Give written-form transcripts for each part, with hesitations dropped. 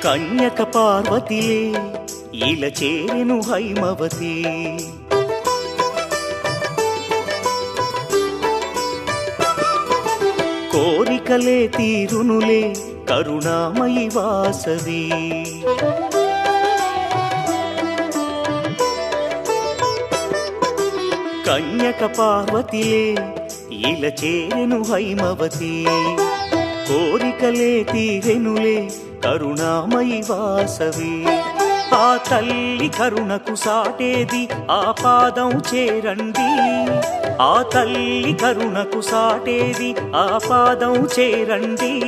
కన్యక పార్వతిలే ఇలా చేరెను హైమవతి. కోరికలే తీరునులే కరుణామయి వాసవి. కన్యక పార్వతిలే ఇలా చేరెను హైమవతి. కోరికలే తీరెనులే కరుణామయి వాసవి. ఆ తల్లి కరుణకు సాటేది ఆ పాదం చేరండి. ఆ తల్లి కరుణకు సాటేది ఆ పాదం చేరండి.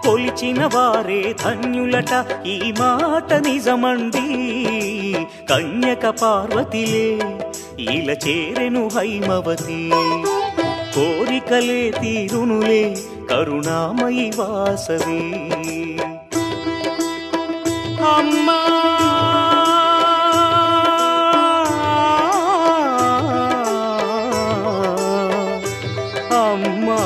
కొలిచిన వారే ధన్యులట ఈ మాట నిజమండి. కన్యక పార్వతిలే ఇలా చేరెను హైమవతి. కోరికలే తీరునులే కరుణామయి వాసవి. అమ్మా అమ్మా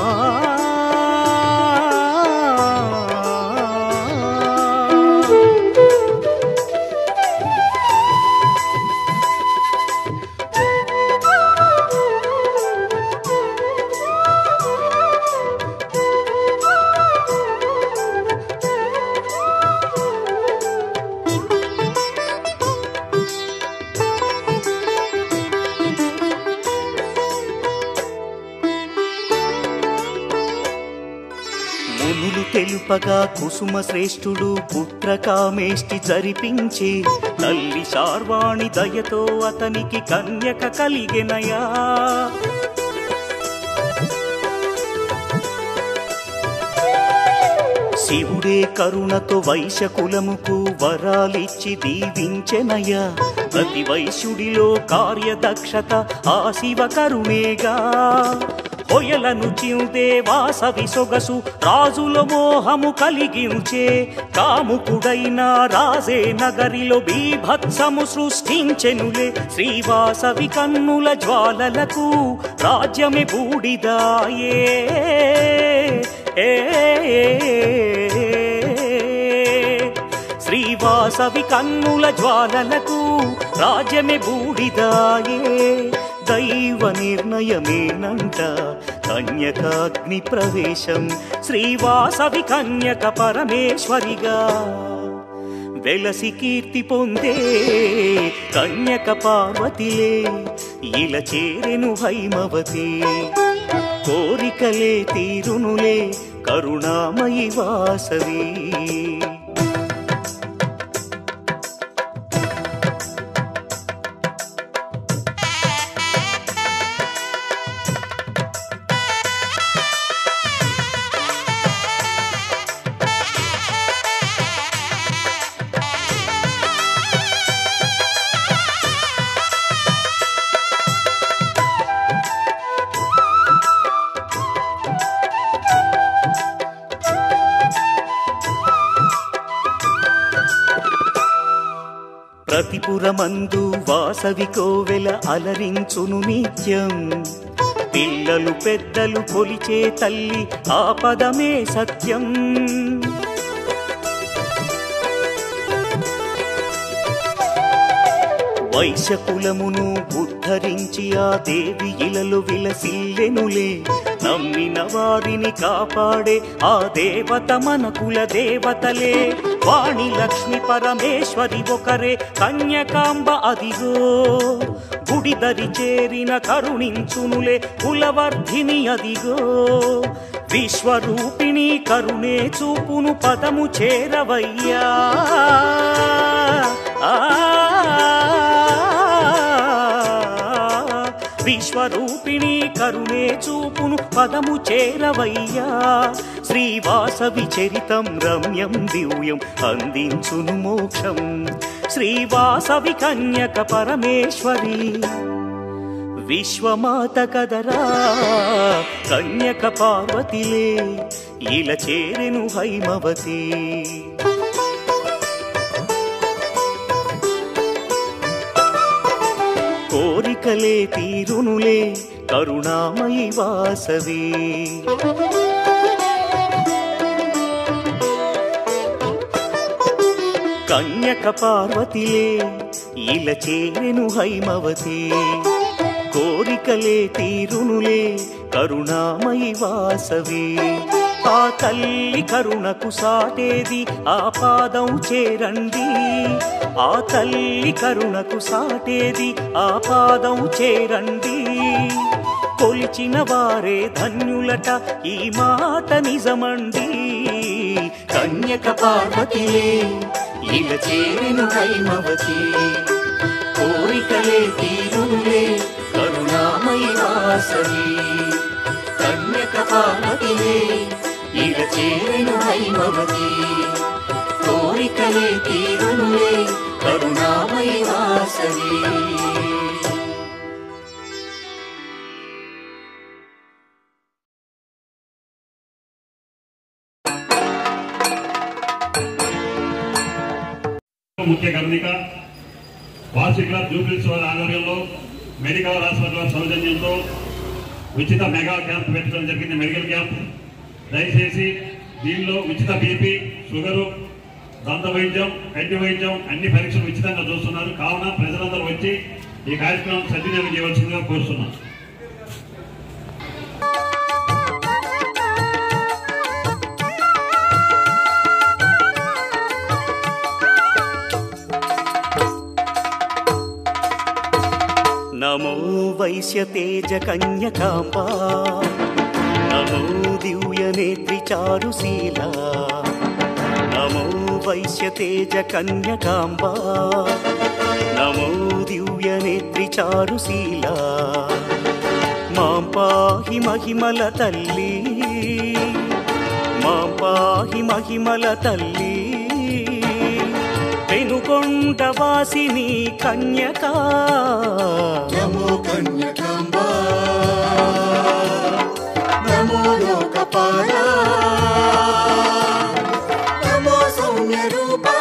మునులు తెలుపగా కుసుమ శ్రేష్ఠుడు పుత్రకామేష్టి జరిపించే. తల్లి శార్వాణి దయతో అతనికి కన్యక కలిగెనయా. శివుడే కరుణతో వైశ్యకులముకు వరాలిచ్చి దీవించెనయ్యా. ప్రతి వైశ్యుడిలో కార్యదక్షత ఆ శివ కరుణేగా. హొయలను చిందే వాసవి సొగసు రాజుల మోహము కలిగించే. కాముకుడైన రాజే నగరిలో బీభత్సము సృష్టించెనులే. శ్రీవాసవి కన్నుల జ్వాలలకు రాజ్యమే బూడిదాయే. శ్రీవాసవి కన్నుల జ్వాలలకు రాజ్యమే బూడిదాయే. దైవ నిర్ణయమేనంట కన్యకాగ్ని ప్రవేశం. శ్రీవాసవి కన్యక పరమేశ్వరిగా వెలసి కీర్తి పొందే. కన్యక పార్వతిలే ఇలా చేరెను హైమవతి. కోరికలే తీరునులే కరుణామయి వాసవి. ప్రతిపురమందు వాసవి కోవెల అలరించును నిత్యం. పిల్లలు పెద్దలు కొలిచే తల్లి ఆ పదమే సత్యం. వైశ్యకులమును ఉద్ధరించి ఆ దేవి ఇలలో విలసిల్లెనులే. నమ్మిన వారిని కాపాడే ఆ దేవత మన కుల దేవతలే. వాణి లక్ష్మి పరమేశ్వరి ఒకరే కన్యకాంబ అదిగో. గుడిదరి చేరిన కరుణించునులే కులవర్ధిని అదిగో. విశ్వరూపిణి కరుణే చూపును పదము చేరవయ్యా. విశ్వరూపిణి కరుణే చూపును పదము చేరవయ్యా. శ్రీవాసవి చరితం రమ్యం దివ్యం అందించును మోక్షం. శ్రీవాసవి కన్యక పరమేశ్వరి విశ్వమాత కదరా. కన్యక పార్వతిలే ఇలా చేరెను హైమవతి. కోరికలే తీరునులే కరుణామయి వాసవి. కన్యక పార్వతిలే ఇలా చేరెను హైమవతి కోరికలే తీరునులే కరుణామయి వాసవి ఆ తల్లి కరుణకు సాటేది ఆ పాదం చేరండి ఆ తల్లి కరుణకు సాటేది ఆ పాదం చేరండి కొలిచిన వారే ధన్యులట ఈ మాట నిజమండి కన్యక పార్వతిలే ఇలా చేరెను హైమవతి కోరికలే తీరునులే కరుణామయి వాసవి కన్యక పార్వతిలే ఇలా చేరెను హైమవతి కోరికలే తీరునులే కరుణామయి వాసవి ముఖ్య గమనిక వార్షిక క్లబ్ జూబ్లీస్ వారి ఆధ్వర్యంలో మెడికల్ హాస్పిటల్ సౌజన్యంతో ఉచిత మెగా క్యాంప్ పెట్టడం జరిగింది. మెడికల్ క్యాంప్ దయచేసి దీనిలో ఉచిత బీపీ షుగరు దంత వైద్యం కంటి వైద్యం అన్ని పరీక్షలు ఉచితంగా చూస్తున్నారు. కావున ప్రజలందరూ వచ్చి ఈ కార్యక్రమం సద్వినియోగం చేయవలసిందిగా కోరుతున్నాం. నమో వైశ్యతేజ కన్యకాంబా నమో దివ్యనేత్రి చారుశీలా నమో వైశ్యతేజ కన్యకాంబా నమో దివ్యనేత్రి చారుశీలా మాం పాహి మహిమల తల్లి మాం పాహి మహిమల తల్లి పెనుకొండ వాసిని కన్యకా నమో కన్యకాంబా నమో లోకపాలా నమో సౌమ్య రూపా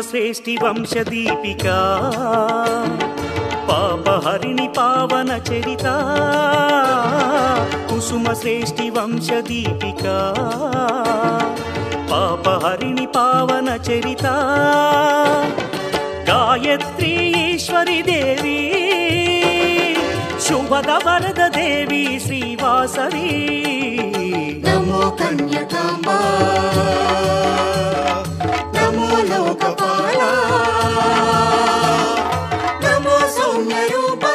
శ్రేష్ఠి వంశదీపికా పాపహరిణి పావన చరిత కుసుమ శ్రేష్ఠి వంశదీపికా పాపహరిణి పావన చరిత గాయత్రీ ఈశ్వరి దేవి శుభద వరద దేవి శ్రీవాసవి నమో కన్యకాంబా నమో లోకపాలా నమో సౌమ్య రూపా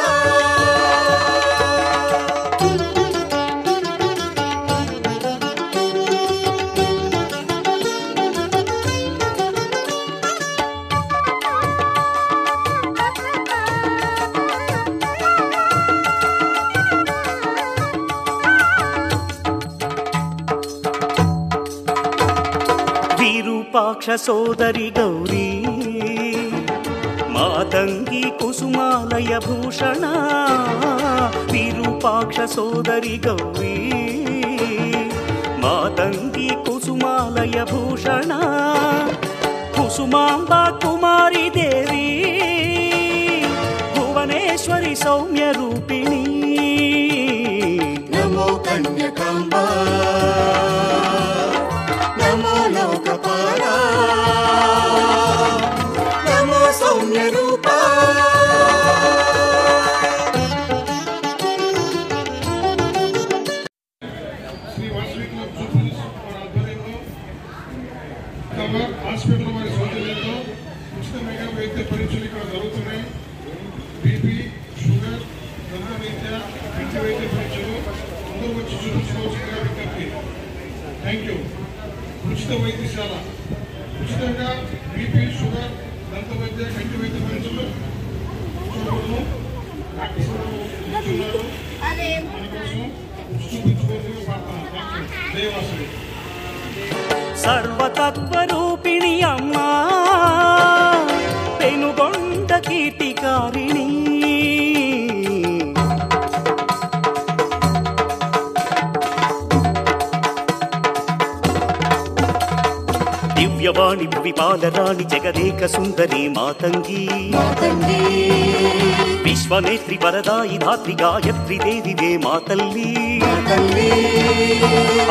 విరూపాక్ష సోదరి గౌరీ మాతంగి కుసుమాలయ భూషణ విరూపాక్ష సోదరి గౌరీ మాతంగి కుసుమాలయ భూషణ కుసుమాంబ కుమారి దేవి భువనేశ్వరి సౌమ్య రూపిణి నమో కన్యకాంబా నమో లోకపాలా నమో సౌమ్య రూపా శ్రీ వాసవి క్లబ్ జూబ్లీస్ వారి ఆధ్వర్యంలో హాస్పిటల్ వారి సౌజన్యంతో ఉచిత మెగా వైద్య పరీక్షలు ఇక్కడ జరుగుతున్నాయి. బీపీ షుగర్ దంత వైద్య కంటి వైద్య పరీక్షలు అందరూ వచ్చి చూపించుకోవాల్సిందిగా విజ్ఞప్తి. Thank you. ఉచిత వైద్యశాల ఉచితంగా బీపీ షుగర్ దంత వైద్య కంటి వైద్య పరీక్షలు చూడవచ్చు. డాక్టర్ కూర్చున్నారు మన కోసం చూపించుకోవాల్సిందిగా ప్రార్థన. దేవాసుడు సర్వతత్వరూపిణి అమ్మా పెనుగొండ కీర్తికారిణి జగజ్జనవాణి విపాలరాణి జగదేక సుందరి మాతంగి మాతంగి విశ్వనేత్రి వరదాయి ధాత్రి గాయత్రి దేవివే మాతల్లి మాతల్లి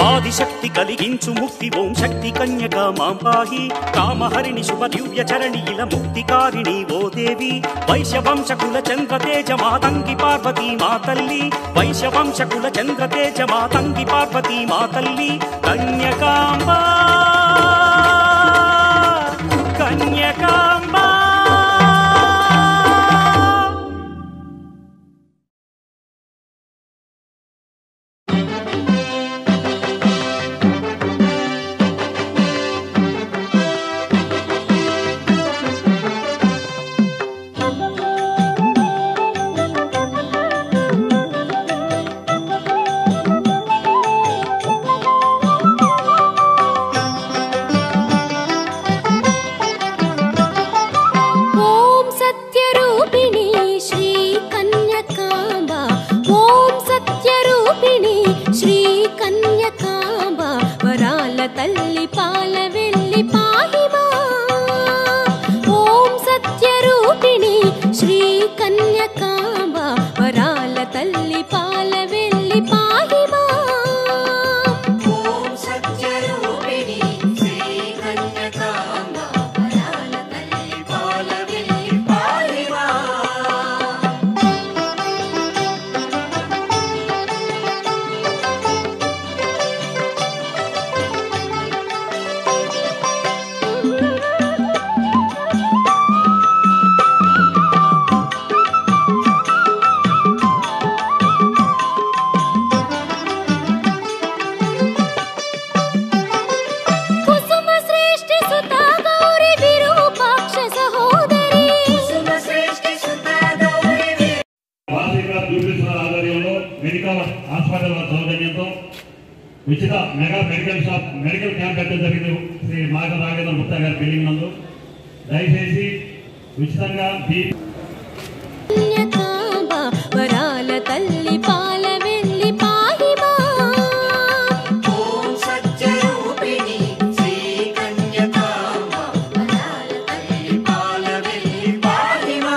ఆదిశక్తి కలిగించు ముక్తి ఓం శక్తి కన్యక మాం పాహి కామహరిణి శుభ దివ్య చరణి ఇల ముక్తికారిణి ఓ దేవి వైశ్యవంశకుల చంద్రతేజ మాతంగి పార్వతీ మాతల్లి వైశ్యవంశకుల చంద్రతేజ మాతంగి పార్వతీ మాతల్లి కన్యకాంబా కన్యకాంబా తల్లి పాల వెళ్ళి పాహిమా ఓం సత్యరూపిణి శ్రీ కన్యకాంబ వరాల తల్లి పాల వెళ్ళి పాహిమా ఓం సత్యరూపిణి శ్రీ కన్యకాంబ వరాల తల్లి పాల వెళ్ళి పాహిమా హాస్పిటల్ సౌజన్యంతో ఉచిత మెడికల్ క్యాంప్ పెట్టడం జరిగింది. శ్రీ మాఘ రాఘవేంద్ర గుప్తా గారి బిల్డింగ్ నందు. దయచేసి ఉచితంగా వరాల తల్లి పాల వెళ్ళి పాహిమా ఓం సత్యరూపిణి శ్రీ కన్యకాంబ వరాల తల్లి పాల వెళ్ళి పాహిమా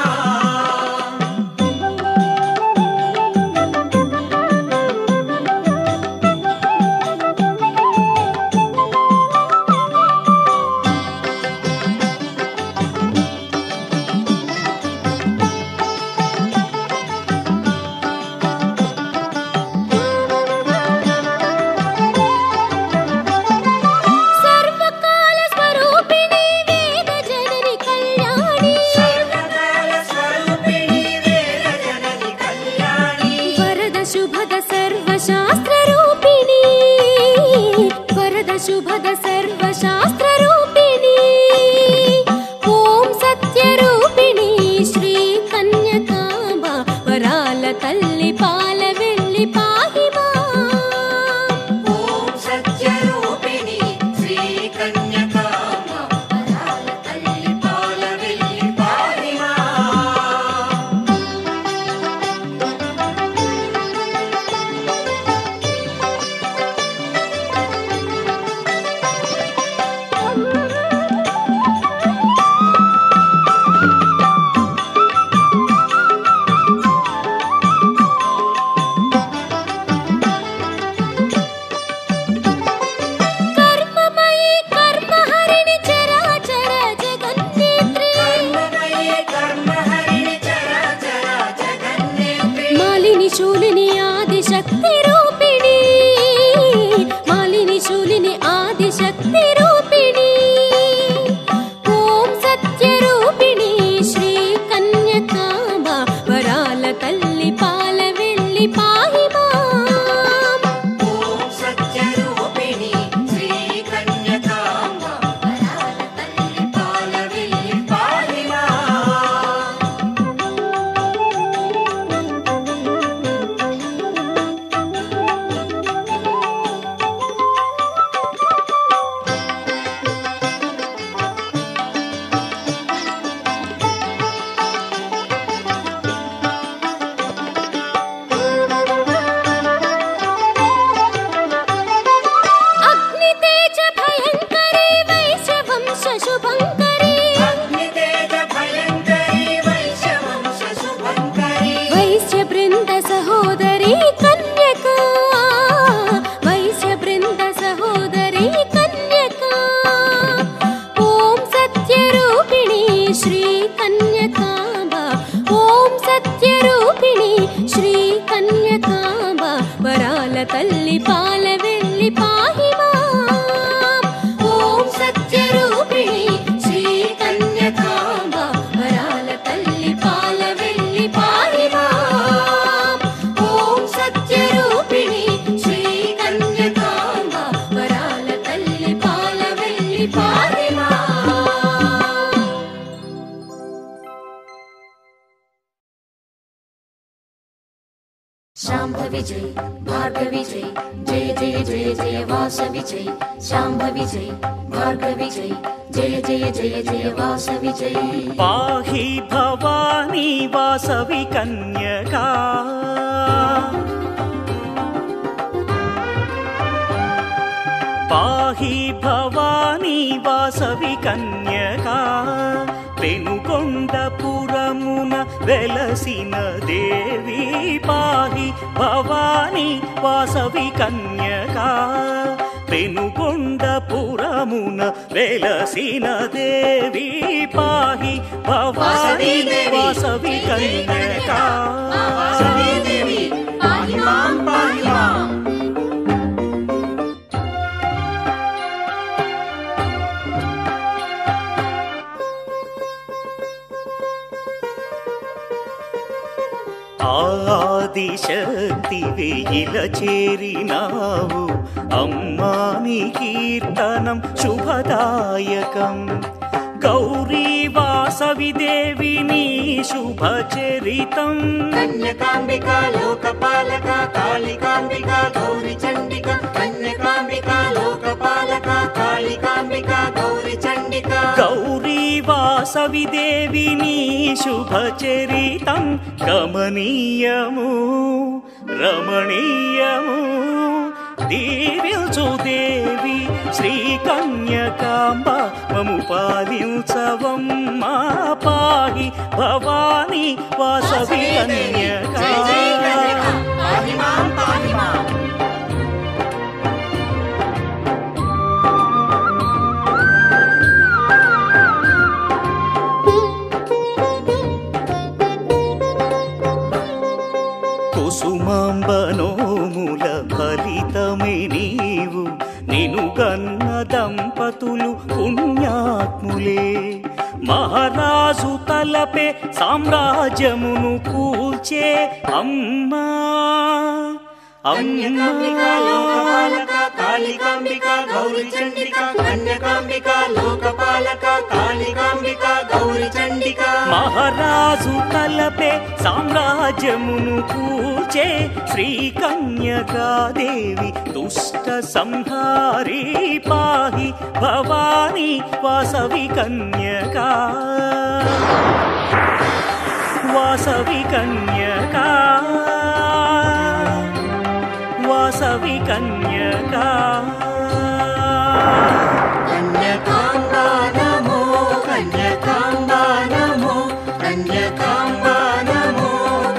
తల్లి పాల వెళ్ళి పాహి మాం ఓం సత్యరూపిణి శ్రీ కన్యకాంబ వరాల తల్లి పాల వెళ్ళి పాహి మాం ఓం సత్యరూపిణి శ్రీ కన్యకాంబ వరాల తల్లి పాల వెళ్ళి పాహి మాం शाम्भवि जय भार्गवि जय जय जय जय जय वासवि जय शाम्भवि जय भार्गवि जय जय जय जय जय वासवि जय पाहि भवानी वासवि कन्यका पाहि भवानी वासवि कन्यका पेनुकोण्डपुरमुन वेलसिन देवी पाहि भवानी वासवि कन्यका पेनुकोण्डपुरमुन वेलसिन देवी पाहि भवानी वासवि कन्यका वासवी देवी पाहि मां पाहि मां ఆదిశక్తి వేయిల చేరినావు అమ్మా నీ కీర్తనం శుభదాయకం గౌరీ వాసవి దేవి నీ శుభచరితం కన్యకాంబికా లోకపాలక కాళికాంబికా గౌరీ చండికా కన్యకాంబికా లోకపాలక కాళికాంబికా గౌరీ చండికా గౌరీ వాసవి దేవి నీ శుభచరితం గమనీయము రమణీయము దీవించు దేవి శ్రీ కన్యకాంబ మము పాలించవమ్మా పాహి భవానీ వాసవి కన్యకా పాహి మాం పాహి మాం కుసుమాంబనోముల ఫలితమే నీవు నిను గన్న దంపతులు పుణ్యాత్ములే మహారాజు తలపే సామ్రాజ్యమును కూల్చే అమ్మా కన్యకాంబికా లోకపాలక కాళికాంబికా గౌరీ చండికా కన్యకాంబికా లోకపాలక కాళికాంబికా గౌరీ చండికా మహారాజు తలపే సామ్రాజ్యమును కూల్చే శ్రీ కన్యకాదేవి దుష్ట సంహారీ పాహి భవానీ వాసవి కన్యకా వాసవి కన్యకా వాసవి కన్యకా కన్యకాంబా నమో కన్యకాంబా నమో కన్యకాంబా నమో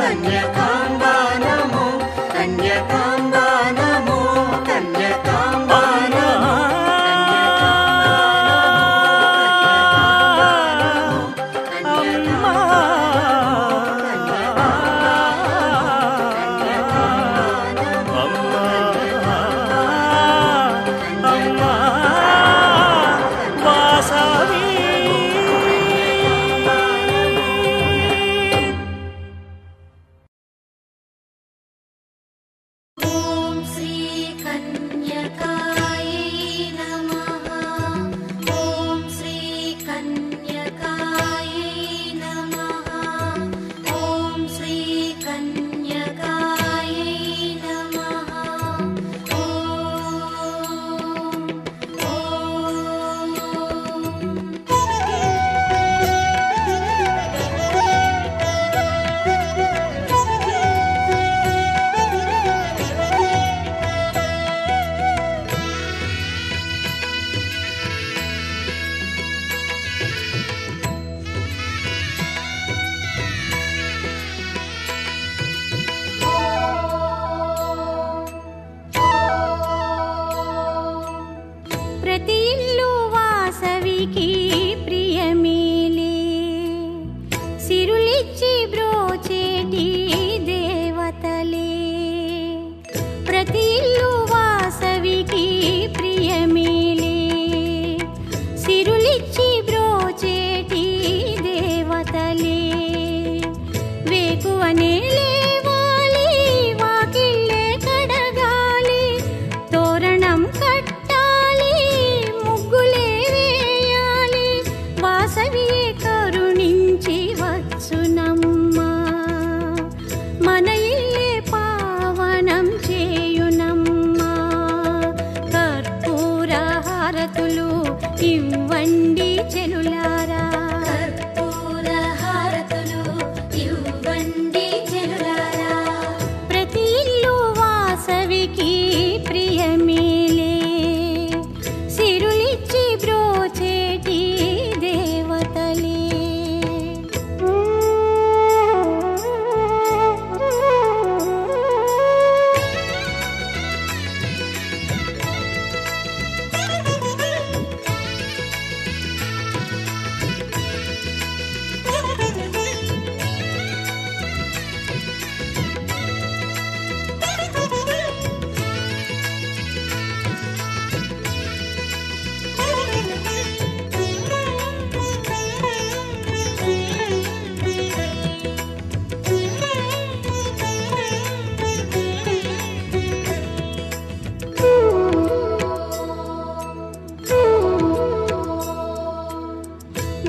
కన్యకాంబా నమో కన్యకాంబా నమో కన్యకాంబా నమో ఓం శ్రీ కన్యకాయై నమః ఓం శ్రీ కన్యకాయై నమః ఓం శ్రీ కన్యకాయై నమః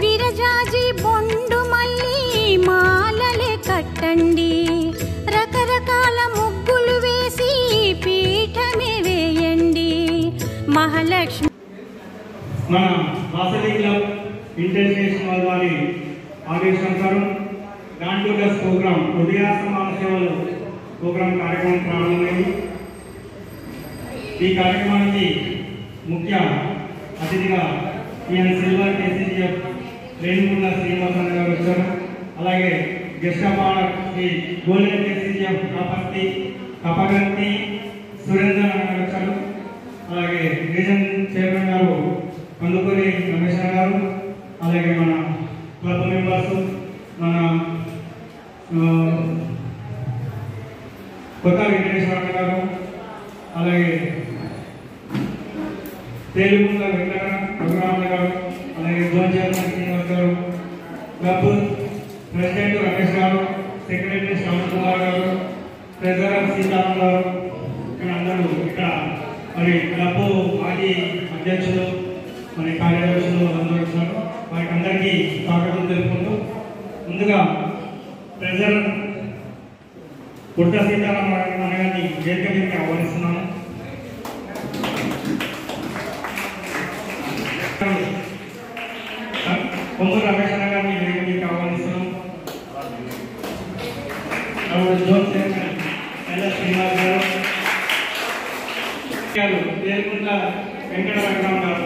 విరజాజి బొండు మల్లి మాలలే కట్టండి, రకరకాల ముగ్గులు వేసి పీఠమే వేయండి. మహాలక్ష్మి మన వాసవి క్లబ్ ఇంటర్నేషనల్ వారి ఆదేశానుసారం దాంట్లో ప్రోగ్రాం హృదయాసమాన సేవలు ప్రోగ్రాం కార్యక్రమం ప్రారంభమైంది. ఈ కార్యక్రమానికి ముఖ్య అతిథిగా ఈయన సిల్వర్ కేసీఎఫ్ రేణుగుండ శ్రీనివాసన్ గారు వచ్చారు. అలాగే guest of honour Shri golden KCF Kapaganti Surendra గారు వచ్చారు. అలాగే రీజన్ చైర్మన్ గారు కందుకూరి రమేష్ గారు, అలాగే మన క్లబ్ మెంబర్స్, మన కొత్త వెంకటేశ్వర గారు, అలాగే తెలుగుల రఘురామయ్య గారు, అలాగే జోన్ చైర్మన్ శ్రీనివాస్ గారు, క్లబ్ ప్రెసిడెంట్ రమేష్ గారు, సెక్రటరీ శ్యామ్ కుమార్ గారు, ట్రెజరర్ సీతారాం గారు, ఇక్కడ అందరూ ఇక్కడ మరి క్లబ్ మాజీ అధ్యక్షులు మరి కార్యదర్శులు అందరూ వచ్చారు. వారికి అందరికీ స్వాగతం తెలుపుకుంటూ ముందుగా ట్రెజరర్ పుట్ట సీతారాం గారిని వేదిక మీదకి ఆహ్వానిస్తున్నాను. కొమ్మూరు రమేష్ గారిని వేదిక మీదకి ఆహ్వానిస్తున్నాం. జోన్ చైర్మన్ ఎల్ఎస్ శ్రీనివాస్ గారు, వేరుకుంట వెంకట వెంకటరామ గారు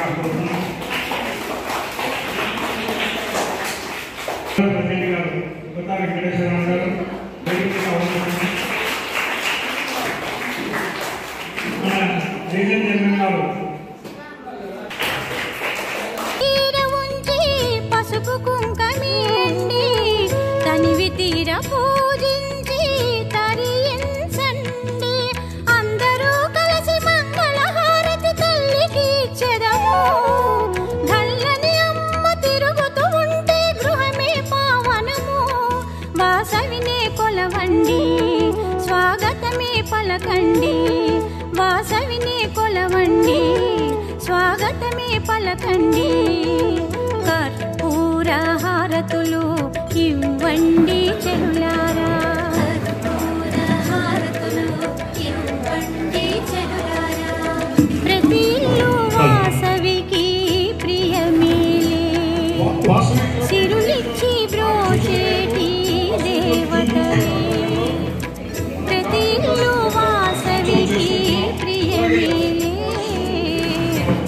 ఆహ్వానిస్తున్నాం. ప్రెసిడెంట్ గారు కొత్త వెంకటేశ్వర గారు వేదిక ఆహ్వానిస్తున్నాం. మన రీజన్ చైర్మన్ గారు పసుపు కుంకమేండి, తనివి తీర పూజించి తరించండి. అందరూ కలిసి మంగళహారతి తల్లికి ఇచ్చెదము. గల్లని అమ్మ తిరుగుతూ ఉంటే గృహమే పావనము. వాసవినే కొలవండి, స్వాగతమే పలకండి. వాసవినే కొలవండి, స్వాగతమే పలకండి. కర్పూర హారతులు ఇవ్వండి చెరులారా, కర్పూర హారతులు ఇవ్వండి చెరులారా. ప్రతి ఇల్లు వాసవికి ప్రియమేలే, సిరులిచ్చి బ్రోచేటి దేవతలే. ప్రతి ఇల్లు వాసవికి ప్రియమేలే,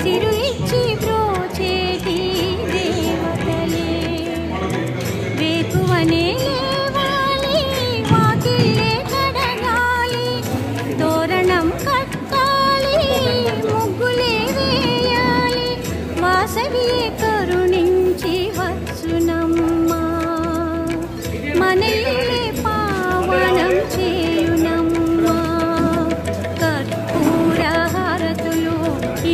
సిరులిచ్చి బ్రోచేటి దేవతలే. వేకువనే లేవాలి, వాకిలే కడగాలి, తోరణం కట్టాలి, ముగ్గులే వేయాలి. వాసవియే కరుణించి వచ్చునమ్మా, మన ఇల్లే పావనం చేయునమ్మా. కర్పూర హారతులు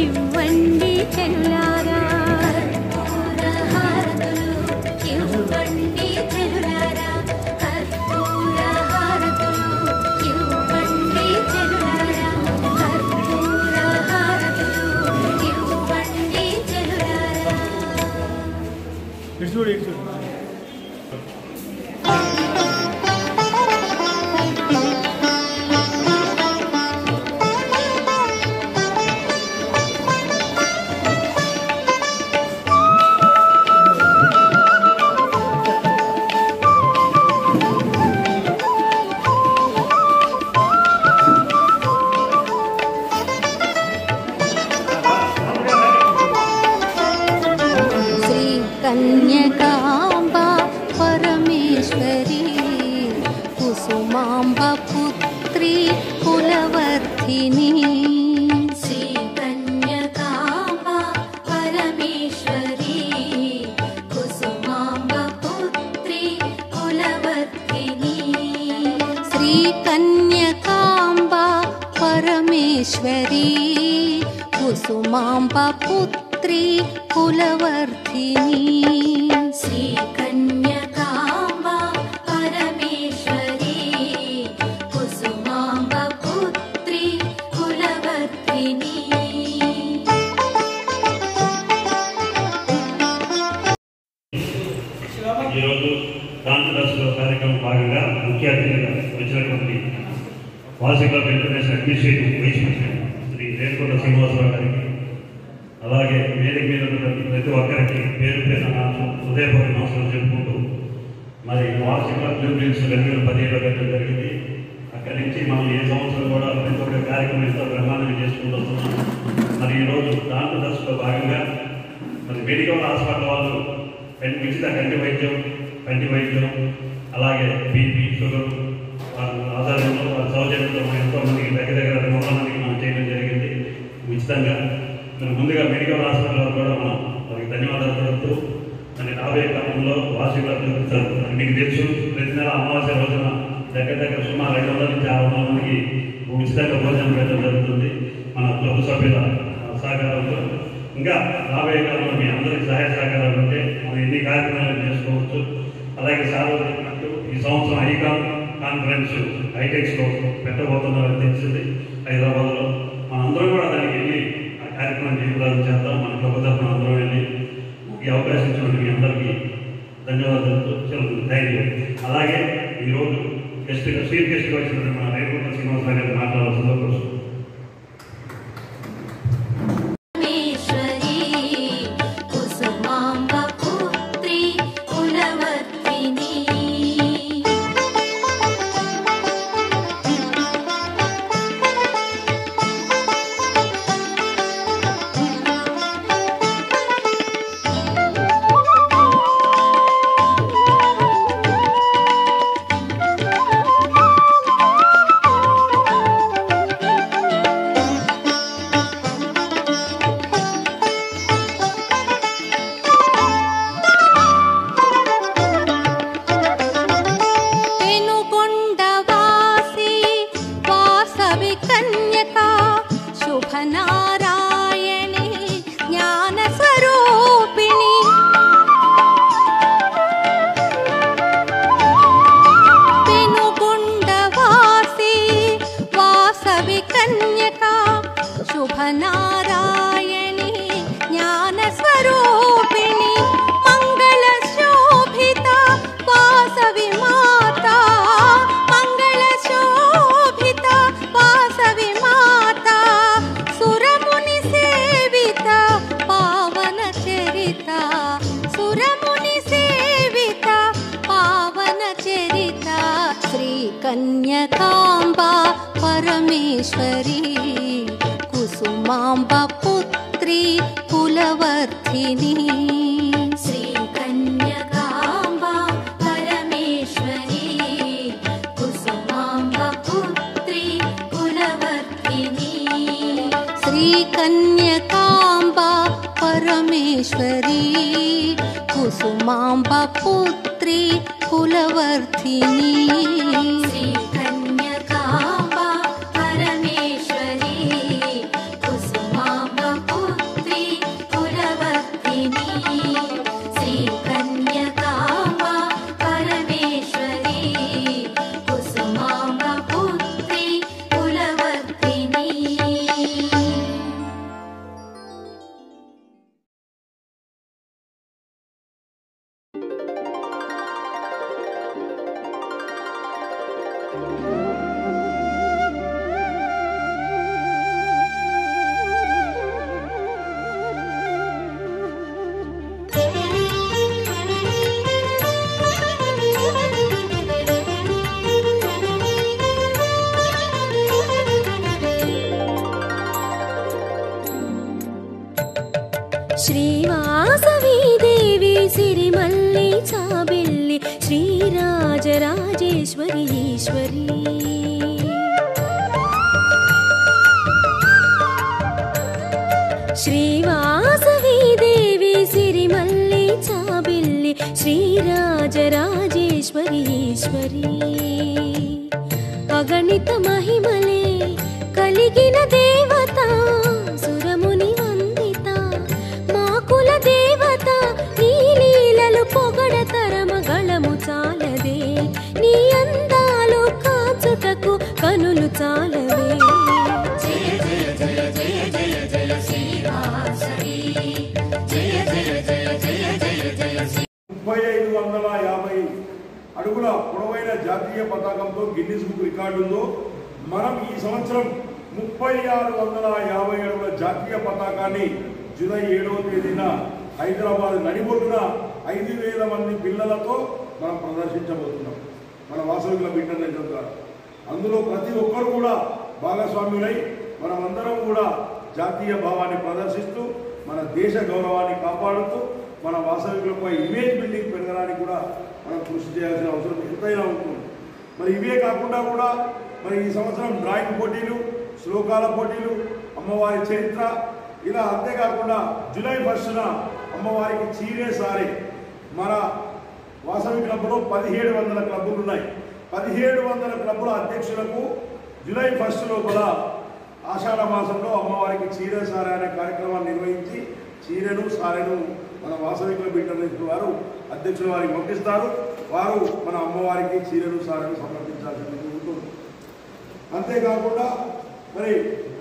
ఇవ్వండి చెరులారా, కర్పూర హారతులు ఇవ్వండి చెరులారా, కర్పూర హారతులు ఇవ్వండి చెరులారా, కర్పూర హారతులు ఇవ్వండి చెరులారా. శ్రీ కన్యకాంబ పరమేశ్వరి, కుసుమాంబ పుత్రి కులవర్ధిని. శ్రీ కన్యకాంబ పరమేశ్వరి, కుసుమాంబ పుత్రి కులవర్ధిని. శ్రీ కన్యకాంబ పరమేశ్వరి, కుసుమాంబ పుత్రి కులవర్ధిని. శ్రీ కన్యకాంబ పరమేశ్వరి, కుసుమాంబ పుత్రి కులవర్ధిని. ఈరోజు దాంట్లో దర్శన కార్యక్రమం భాగంగా ముఖ్య అతిథిగా వచ్చినటువంటి వాసి club international administrative vice president Shri Renukonda Srinivasarao గారికి, అలాగే వేదిక మీద ఉన్నటువంటి ప్రతి ఒక్కరికి పేరు పేరున హృదయపూర్వక నమస్కారం చెప్పుకుంటూ, మరి వాసి క్లబ్ జూబ్లీస్ 2017లో పెట్టడం జరిగింది. అక్కడి నుంచి మనం ఏ సంవత్సరం కూడా ప్రతి ఒక్క కార్యక్రమం ఎంతో బ్రహ్మాండంగా చేసుకుంటూ వస్తున్నాం. మరి ఈరోజు దాంట్లో దర్శనలో భాగంగా మరి మెడికల్ హాస్పిటల్ వాళ్ళు ఉచిత కంటి వైద్యం అలాగే బీపీ షుగర్ వాళ్ళ ఆధారంలో వాళ్ళ సౌజన్యంలో ఎంతో మందికి దగ్గర 200 మందికి మనం చేయడం జరిగింది ఉచితంగా. మరి ముందుగా మెడికల్ హాస్పిటల్ కూడా మనం వారికి ధన్యవాదాలు తెలుపుతూ, మరి రాబోయే కాలంలో వాసి క్లబ్ చూపిస్తారు. మీకు తెలుసు, ప్రతి నెల అమావాస్య రోజున దగ్గర సుమారు 500 నుంచి 600 మందికి ఉచితంగా భోజనం పెట్టడం జరుగుతుంది మన క్లబ్ సభ్యుల సహకారంతో. ఇంకా రాబోయే కాలంలో మీ అందరికీ సహాయ సహకారాలు ఉంటే మనం ఎన్ని కార్యక్రమాలు చేసుకోవచ్చు. అలాగే సార్వత్రికట్టు ఈ సంవత్సరం ఐకాన్ కాన్ఫరెన్స్ హైటెక్స్లో పెట్టబోతున్నారని తెలిసింది హైదరాబాద్లో. మనందరం కూడా దానికి వెళ్ళి ఆ కార్యక్రమం చేయడానికి చేద్దాం. మన క్లబ్ తరఫున అందరం వెళ్ళి ఈ అవకాశం ఇచ్చినటువంటి మీ అందరికీ ధన్యవాదాలు చెబుతుంది. Thank you. అలాగే ఈరోజు చీఫ్ గెస్ట్గా వచ్చినటువంటి మన రేణుకొండ శ్రీనివాసరావు గారిని మాట్లాడాల్సిందో కోసం. कन्यकाम्बा परमेश्वरी कुसुमाम्बा पुत्री कुलवर्धिनी श्री कन्यकाम्बा परमेश्वरी कुसुमाम्बा पुत्री कुलवर्धिनी श्री कन्यकाम्बा परमेश्वरी कुसुमाम्बा पुत्री कुलवर्धिनी श्री कन्यकाम्बा परमेश्वरी कुसुमाम्बा पुत्री कुलवर्धिनी श्री कन्यकाम्बा परमेश्वरी कुसुमाम्बा पुत्री कुलवर्धिनी. श्रीवासवी देवी सिरिमल्ली चाबिल्ली श्रीराजराजेश्वरी ईश्वरी श्रीवासवी देवी सिरिमल्ली चाबिल्ली श्रीराजराजेश्वरी ईश्वरी अगणित महिमले कलिगिन देवता सुरमुनि वंदित माकुल देवता नी लीललु పొగడతరమగళము చాలదే నీ అందాలు కాచుటకు కనులు చాలవే. జయ జయ జయ జయ జయ జయ శ్రీవాసవి జయ జయ జయ జయ జయ జయ 35 1750 అడుగుల పొడవైన జాతీయ పతాకంతో గిన్నిస్ బుక్ రికార్డు ఉందో, మనం ఈ సంవత్సరం 3650 అడుగుల జాతీయ పతాకాన్ని జూలై 7వ తేదీన హైదరాబాద్ నడిబొడ్డున 5000 మంది పిల్లలతో మనం ప్రదర్శించబోతున్నాం మన వాసవి క్లబ్ ఇంటర్నేషనల్ ద్వారా. అందులో ప్రతి ఒక్కరు కూడా భాగస్వామ్యులై మనమందరం కూడా జాతీయ భావాన్ని ప్రదర్శిస్తూ మన దేశ గౌరవాన్ని కాపాడుతూ మన వాసవి క్లబ్పై ఇమేజ్ బిల్డింగ్ పెరగడానికి కూడా మనం కృషి చేయాల్సిన అవసరం ఎంతైనా ఉంటుంది. మరి ఇవే కాకుండా కూడా మరి ఈ సంవత్సరం డ్రాయింగ్ పోటీలు, శ్లోకాల పోటీలు, అమ్మవారి చరిత్ర, ఇలా అంతేకాకుండా జూలై 1న అమ్మవారికి చీరే సారే. మన వాసవి క్లబ్లో 1700 క్లబ్బులు ఉన్నాయి. 1700 క్లబ్బుల అధ్యక్షులకు జూలై 1 లోపల ఆషాఢ మాసంలో అమ్మవారికి చీరే సారే అనే కార్యక్రమాన్ని నిర్వహించి చీరెను సారెను మన వాసవి క్లబ్ ఇంటర్నేషనల్ వారు అధ్యక్షుల వారికి పంపిస్తారు. వారు మన అమ్మవారికి చీరెను సారెను సమర్పించాల్సింది ఉంటుంది. అంతేకాకుండా మరి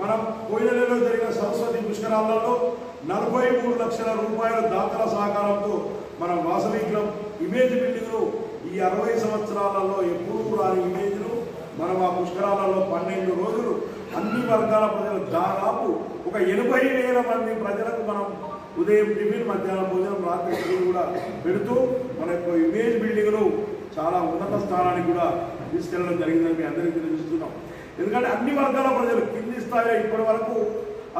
మనం పోయిన నెలలో జరిగిన సరస్వతి పుష్కరాలలో 43 లక్షల రూపాయల దాతల సహకారంతో మన వాసవి క్లబ్ ఇమేజ్ బిల్డింగ్ను ఈ 60 సంవత్సరాలలో ఎప్పుడూ రాని ఇమేజ్ను మనం ఆ పుష్కరాలలో 12 రోజులు అన్ని వర్గాల ప్రజలు దాదాపు ఒక 80,000 మంది ప్రజలకు మనం ఉదయం టిఫిన్, మధ్యాహ్నం భోజనం, రాత్రి టిఫిన్ కూడా పెడుతూ మన యొక్క ఇమేజ్ బిల్డింగ్ను చాలా ఉన్నత స్థానానికి కూడా తీసుకెళ్లడం జరిగిందని మీ అందరికీ తెలియజేస్తున్నాం. ఎందుకంటే అన్ని వర్గాల ప్రజలు కింది స్థాయిలో ఇప్పటి వరకు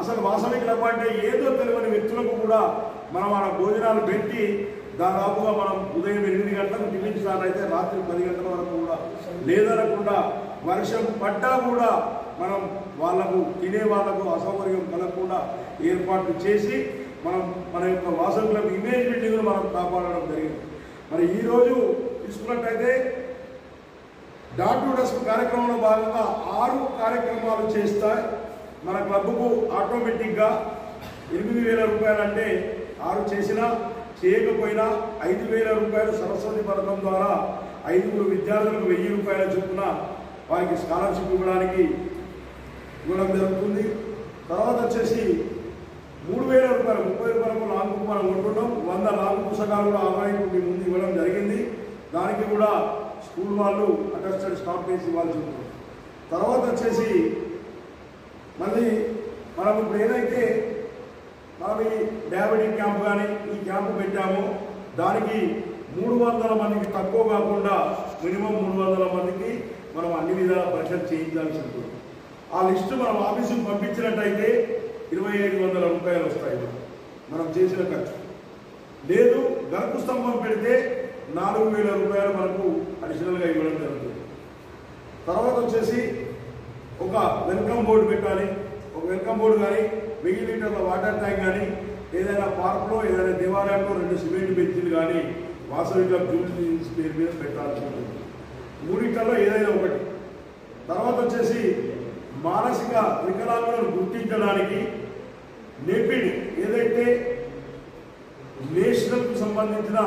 అసలు వాసవి క్లబ్ అంటే ఏదో తెలియని వ్యక్తులకు కూడా మనం ఆ భోజనాలు పెట్టి దాదాపుగా మనం ఉదయం 8 గంటలకు టిఫిన్ స్టార్ట్ అయితే రాత్రి 10 గంటల వరకు కూడా లేదనకుండా వర్షం పడ్డా కూడా మనం వాళ్లకు తినే వాళ్లకు అసౌకర్యం కలగకుండా ఏర్పాట్లు చేసి మనం మన యొక్క వాసవి క్లబ్ ఇమేజ్ బిల్డింగ్ను మనం కాపాడడం జరిగింది. మరి ఈరోజు తీసుకున్నట్టయితే డాట్ టు డస్క్ కార్యక్రమంలో భాగంగా 6 కార్యక్రమాలు చేస్తాయి మన క్లబ్కు. ఆటోమేటిక్గా 8,000 రూపాయలు అంటే 6 చేసినా చేయకపోయినా 5,000 రూపాయలు సరస్వతి పథకం ద్వారా 5 విద్యార్థులకు 1,000 రూపాయల చొప్పున వారికి స్కాలర్షిప్ ఇవ్వడం జరుగుతుంది. తర్వాత వచ్చేసి 3,000 రూపాయలు, 30 రూపాయలకు లాంగ్ బుక్ మనం ఉంటున్నాం. 100 లాంగ్ పుస్తకాలు కూడా ఆన్లైన్ మీ ముందు ఇవ్వడం జరిగింది. దానికి కూడా స్కూల్ వాళ్ళు అటెస్టెడ్ స్టాప్ చేసి ఇవ్వాల్సి ఉంటుంది. తర్వాత వచ్చేసి మళ్ళీ మనం ఇప్పుడు ఏదైతే మనం ఈ డయాబెటిక్ క్యాంప్ కానీ ఈ క్యాంపు పెట్టామో దానికి 300 మందికి తక్కువ కాకుండా మినిమం 300 మందికి మనం అన్ని విధాల పరీక్షలు చేయించాల్సి ఉంటుంది. ఆ లిస్టు మనం ఆఫీసుకు పంపించినట్టయితే 2,500 రూపాయలు వస్తాయి మనం చేసిన ఖర్చు. లేదు గరుకు స్తంభం పెడితే 4,000 రూపాయలు మనకు అడిషనల్గా ఇవ్వడం జరుగుతుంది. తర్వాత వచ్చేసి ఒక వెల్కమ్ బోర్డు పెట్టాలి. ఒక వెల్కమ్ బోర్డు కానీ 1000 లీటర్ల వాటర్ ట్యాంక్ కానీ ఏదైనా పార్క్లో ఏదైనా దేవాలయంలో 2 సిమెంట్ బెంచీలు కానీ వాసవి క్లబ్ జూబ్లీహిల్స్ పేరు మీద పెట్టాల్సి ఉంటుంది. 3 ఏదైనా ఒకటి. తర్వాత వచ్చేసి మానసిక వికలాంగులను గుర్తించడానికి నేపిడ్ ఏదైతే నేషనల్కు సంబంధించిన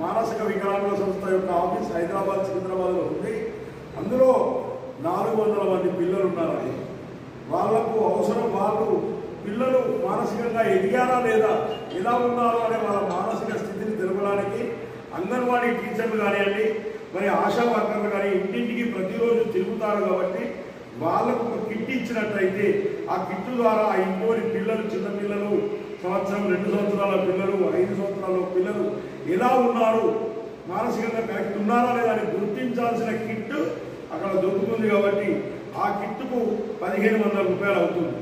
మానసిక వికలాంగుల సంస్థ యొక్క ఆఫీస్ హైదరాబాద్, సికింద్రాబాద్లో ఉంది. అందులో 400 మంది పిల్లలు ఉన్నారని వాళ్లకు అవసరం, వాళ్ళు పిల్లలు మానసికంగా ఎదిగారా లేదా, ఎలా ఉన్నారు అనే వాళ్ళ మానసిక స్థితిని తెలపడానికి అంగన్వాడీ టీచర్లు కానివ్వండి, మరి ఆశా వర్కర్లు కానీ ఇంటింటికి ప్రతిరోజు తిరుగుతారు. కాబట్టి వాళ్ళకు ఒక కిట్ ఇచ్చినట్లయితే ఆ కిట్ ద్వారా ఆ ఇంట్లోని పిల్లలు, చిన్న పిల్లలు, సంవత్సరం 2 సంవత్సరాల పిల్లలు, 5 సంవత్సరాల పిల్లలు ఎలా ఉన్నారు, మానసికంగా కరెక్ట్ ఉన్నారా లేదా అని గుర్తించాల్సిన కిట్ అక్కడ దొరుకుతుంది. కాబట్టి ఆ కిట్కు 1,500 రూపాయలు అవుతుంది.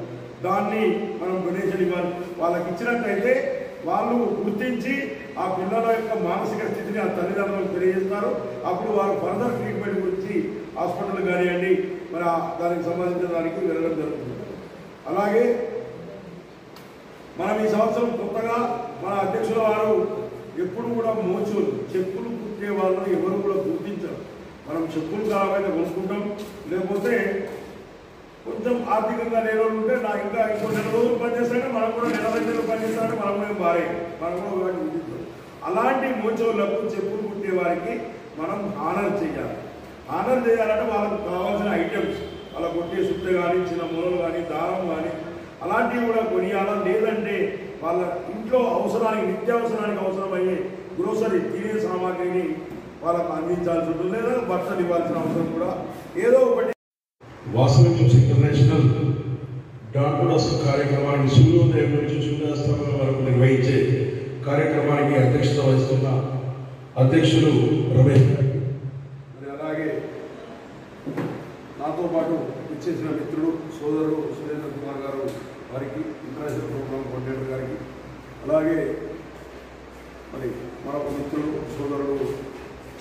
దాన్ని మనం డొనేషన్ ఇవ్వాలి. వాళ్ళకి ఇచ్చినట్టయితే వాళ్ళు గుర్తించి ఆ పిల్లల యొక్క మానసిక స్థితిని ఆ తల్లిదండ్రులకు తెలియజేస్తారు. అప్పుడు వారు ఫర్దర్ ట్రీట్మెంట్ గురించి హాస్పిటల్ కానివ్వండి మరి దానికి సంబంధించిన దానికి వెళ్ళడం జరుగుతుంది. అలాగే మనం ఈ సంవత్సరం కొత్తగా మన అధ్యక్షుల వారు ఎప్పుడు కూడా మోచోలు చెప్పులు కుట్టే వాళ్ళని ఎవరు కూడా గుర్తించరు. మనం చెప్పులు కావాలంటే కొనుక్కుంటాం, లేకపోతే కొంచెం ఆర్థికంగా లేని ఉంటే నాకు ఇంకా ఇంకో 2 రోజులు పనిచేస్తారంటే మనం కూడా 2 రోజులు పనిచేస్తారంటే మనం కూడా భారీ మనం కూడా వాటిని గుర్తించాం. అలాంటి మోచోళ్లకు చెప్పులు కుట్టే వారికి మనం ఆనర్ చేయాలి. ఆనర్ చేయాలంటే వాళ్ళకు కావాల్సిన ఐటమ్స్, వాళ్ళకు కొట్టే సుట్ట కానీ, చిన్న మూలలు కానీ, దారం కానీ అలాంటివి కూడా కొనియాలా. లేదంటే వాళ్ళ ఇంట్లో అవసరానికి నిత్యావసరానికి అవసరమయ్యే గ్రోసరీ తినే సామాగ్రిని వాళ్ళకు అందించాల్సి ఉంటుంది, లేదా బట్టలు ఇవ్వాల్సిన అవసరం కూడా ఏదో ఒకటి. వాసవి క్లబ్స్ ఇంటర్నేషనల్ డాంటుడస్ కార్యక్రమాన్ని సూర్యోదయం నుంచి సూర్యాస్తమయం వరకు నిర్వహించే కార్యక్రమానికి అధ్యక్షత వహిస్తున్న అధ్యక్షులు రమేష్ గారు, అలాగే నాతో పాటు ఇచ్చేసిన మిత్రుడు సోదరుడు సురేంద్ర కుమార్ గారు వారికి, ఇంటర్నేషనల్ ప్రోగ్రామ్ కోఆర్డినేటర్ గారికి, అలాగే మరి మరొక మిత్రుడు సోదరుడు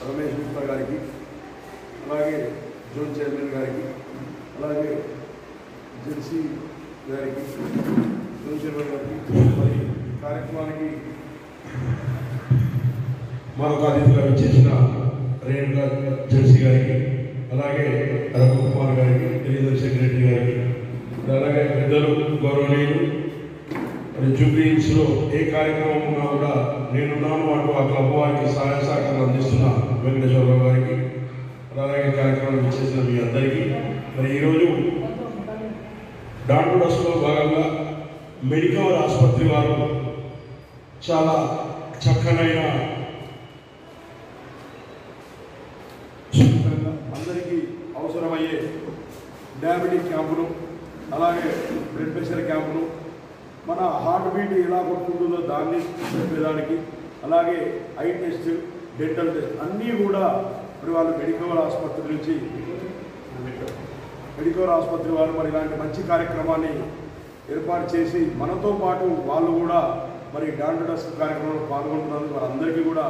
రమేష్ గుప్తా గారికి, అలాగే జోన్ చైర్మన్ గారికి, అలాగే జెన్సీ గారికి, జోన్ చైర్మన్ గారికి, మరి కార్యక్రమానికి మరొక అతిథిగా వచ్చేసిన రేణుకా జెన్సీ గారికి, అలాగే రఘుకుమార్ గారికి, ఎలిజబెత్ సెక్రటరీ గారికి, అలాగే పెద్దలు గౌరవనీయులు మరి జూబ్లీహిల్స్లో ఏ కార్యక్రమం ఉన్నా కూడా నేనున్నాను అంటూ ఆ క్లబ్ వారికి సహాయ సహకారాలు అందిస్తున్న వెంకటేశ్వరరావు గారికి, అలాగే కార్యక్రమం ఇచ్చేసిన మీ అందరికీ. మరి ఈరోజు డాంటుడస్లో భాగంగా మెడికవర్ ఆసుపత్రి వారు చాలా చక్కనైన అందరికీ అవసరమయ్యే డయాబెటిక్ క్యాంపులు, అలాగే బ్లడ్ ప్రెషర్ క్యాంపులు, మన హార్ట్ బీట్ ఎలా కొట్టుకుంటుందో దాన్ని చెప్పేదానికి, అలాగే ఐ టెస్ట్, డెంటల్ టెస్ట్ అన్నీ కూడా మరి వాళ్ళు మెడికవర్ ఆసుపత్రి నుంచి మెడికవర్ ఆసుపత్రి వారు మరి ఇలాంటి మంచి కార్యక్రమాన్ని ఏర్పాటు చేసి మనతో పాటు వాళ్ళు కూడా మరి డాంటుడస్ కార్యక్రమంలో పాల్గొంటున్నందుకు వారందరికీ కూడా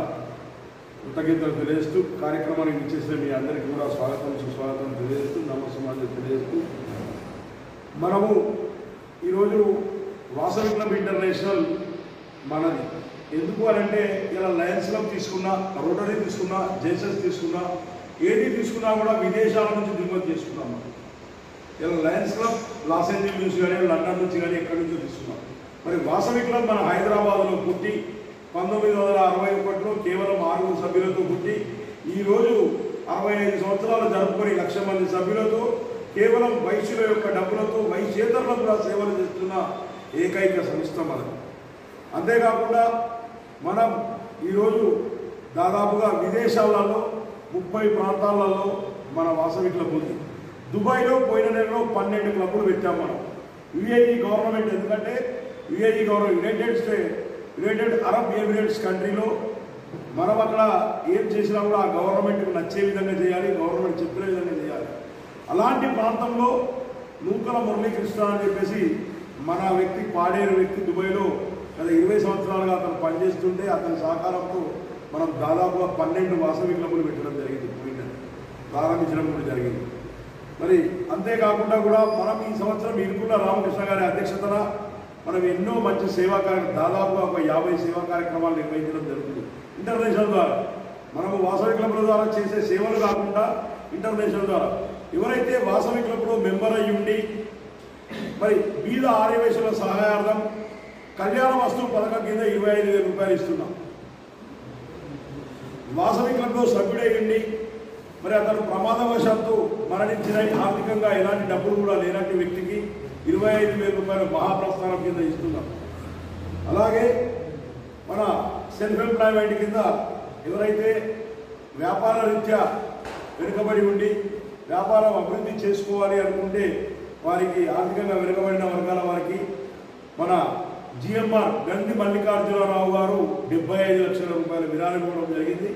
కృతజ్ఞతలు తెలియజేస్తూ, కార్యక్రమానికి ఇచ్చేసిన మీ అందరికీ కూడా స్వాగతం సుస్వాగతం తెలియజేస్తూ, నమస్కారం తెలియజేస్తూ, మనము ఈరోజు వాసవి క్లబ్ ఇంటర్నేషనల్ మనది ఎందుకు అనంటే ఇలా లయన్స్ క్లబ్ తీసుకున్నా, రోటరీ తీసుకున్నా, జేసెస్ తీసుకున్నా, ఏది తీసుకున్నా కూడా విదేశాల నుంచి దిగుమతి చేసుకున్నాం. ఇలా లయన్స్ క్లబ్ లాస్ ఏంజల్స్ నుంచి కానీ, లండన్ నుంచి కానీ, ఎక్కడి నుంచో తీసుకున్నాం. మరి వాసవి క్లబ్ మన హైదరాబాద్లో పుట్టి 1961లో కేవలం 6 సభ్యులతో పుట్టి ఈరోజు 65 సంవత్సరాలు జరుపుకొని 1,00,000 మంది సభ్యులతో కేవలం వైశ్యుల యొక్క డబ్బులతో వైశ్యేతరులకు కూడా సేవలు చేస్తున్న ఏకైక సంస్థ మనది. అంతేకాకుండా మనం ఈరోజు దాదాపుగా విదేశాలలో 30 ప్రాంతాలలో మన వాసవి క్లబ్ ఉంది. దుబాయ్లో పోయిన నెలలో 12 క్లబ్లు పెట్టాం మనం. యుఏఈ గవర్నమెంట్, ఎందుకంటే UAE government United Arab Emirates కంట్రీలో మనం అక్కడ ఏం చేసినా కూడా ఆ గవర్నమెంట్కి నచ్చే విధంగా చేయాలి, గవర్నమెంట్ చెప్పిన విధంగా చేయాలి. అలాంటి ప్రాంతంలో నూకల మురళీకృష్ణ అని చెప్పేసి మన వ్యక్తి, పాడేరు వ్యక్తి దుబాయ్లో గత 20 సంవత్సరాలుగా అతను పనిచేస్తుంటే అతని సహకారంతో మనం దాదాపుగా 12 వాసవి క్లబ్లు పెట్టడం జరిగింది, ప్రారంభించడం కూడా జరిగింది. మరి అంతేకాకుండా కూడా మనం ఈ సంవత్సరం ఇరుకుల రామకృష్ణ గారి అధ్యక్షతన మనం ఎన్నో మంచి సేవా కార్యక్రమాలు, దాదాపుగా ఒక 50 సేవా కార్యక్రమాలు నిర్వహించడం జరుగుతుంది ఇంటర్నేషనల్ ద్వారా. మనము వాసవి క్లబ్ల ద్వారా చేసే సేవలు కాకుండా ఇంటర్నేషనల్ ద్వారా ఎవరైతే వాసవి క్లబ్లో మెంబర్ అయ్యి ఉండి మరి బీద ఆర్యవైశ్యుల సహాయార్థం కళ్యాణ వస్తువు పథకం కింద 25,000 రూపాయలు ఇస్తున్నాం. వాసవి క్లబ్లో సభ్యుడై ఉండి మరి అతను ప్రమాదవశాత్తు మరణించిన, ఆర్థికంగా ఎలాంటి డబ్బులు కూడా లేనట్టి వ్యక్తికి 25,000 రూపాయలు మహాప్రస్థానం కింద ఇస్తున్నాం. అలాగే మన సెల్ఫ్ ఎంప్లాయ్మెంట్ కింద ఎవరైతే వ్యాపార రీత్యా వెనుకబడి ఉండి వ్యాపారం అభివృద్ధి చేసుకోవాలి అనుకుంటే వారికి, ఆర్థికంగా వెనుకబడిన వర్గాల వారికి మన జిఎంఆర్ గంధి మల్లికార్జునరావు గారు 75 లక్షల రూపాయలు విరాళం ఇవ్వడం జరిగింది.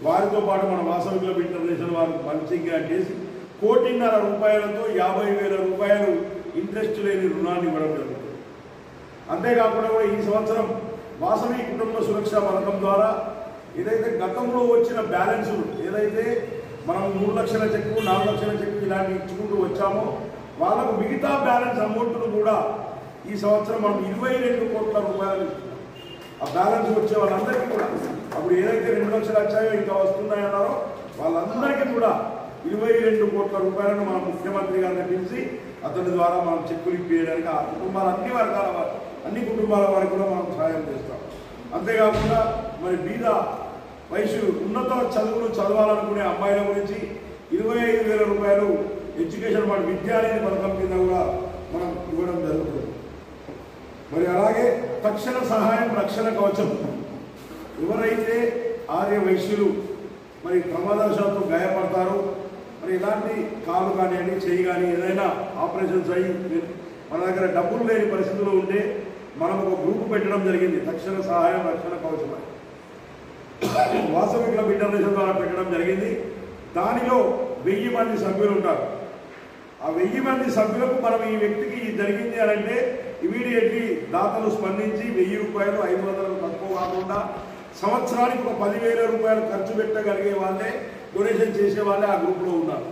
వారితో పాటు మన వాసవి క్లబ్ ఇంటర్నేషనల్ వారు మంచి గ్రాంట్ చేసి 1,50,00,000 రూపాయలతో 50,000 రూపాయలు ఇంట్రెస్ట్ లేని రుణాన్ని ఇవ్వడం జరుగుతుంది. అంతేకాకుండా కూడా ఈ సంవత్సరం వాసవి కుటుంబ సురక్ష పథకం ద్వారా ఏదైతే గతంలో వచ్చిన బ్యాలెన్సులు, ఏదైతే మనం 3 లక్షల చెక్కు, 4 లక్షల చెక్కు ఇలాంటి ఇచ్చుకుంటూ వచ్చామో వాళ్ళకు మిగతా బ్యాలెన్స్ అమౌంట్ను కూడా ఈ సంవత్సరం మనం 22 కోట్ల రూపాయలు ఇస్తున్నాం. ఆ బ్యాలెన్స్ వచ్చే వాళ్ళందరికీ కూడా అప్పుడు ఏదైతే 2 లక్షలు వచ్చాయో ఇంకా వస్తున్నాయన్నారో వాళ్ళందరికీ కూడా 22 కోట్ల రూపాయలను మనం ముఖ్యమంత్రి గారిని పిలిచి అతని ద్వారా మనం చెక్కులు ఇప్పించడానికి ఆ కుటుంబాల అన్ని కుటుంబాల వారికి కూడా మనం సహాయం చేస్తాం. అంతేకాకుండా మరి బీద వయసు ఉన్నత చదువులు చదవాలనుకునే అమ్మాయిల గురించి 25,000 రూపాయలు ఎడ్యుకేషన్ వాడి విద్యాలయ పథకం కింద కూడా మనం ఇవ్వడం జరుగుతుంది. మరి అలాగే తక్షణ సహాయం రక్షణ కవచం, ఎవరైతే ఆర్య వైశ్యులు మరి ప్రమాదవశాత్తు గాయపడతారో, మరి ఇలాంటి కాలు కానివ్వండి, చెయ్యి కానీ ఏదైనా ఆపరేషన్స్ అయ్యి మన దగ్గర డబ్బులు లేని పరిస్థితుల్లో ఉంటే మనం ఒక గ్రూప్ పెట్టడం జరిగింది, తక్షణ సహాయం రక్షణ కవచం అని వాసవి క్లబ్ ఇంటర్నేషనల్ ద్వారా పెట్టడం జరిగింది. దానిలో 1000 మంది సభ్యులు ఉంటారు. ఆ 1000 మంది సభ్యులకు మనం ఈ వ్యక్తికి ఇది జరిగింది అని అంటే ఇమీడియట్లీ దాతలు స్పందించి 1000 రూపాయలు 500 తక్కువ కాకుండా సంవత్సరానికి ఒక 10,000 రూపాయలు ఖర్చు పెట్టగలిగే వాళ్ళే, డొనేషన్ చేసే వాళ్ళే ఆ గ్రూప్లో ఉన్నారు.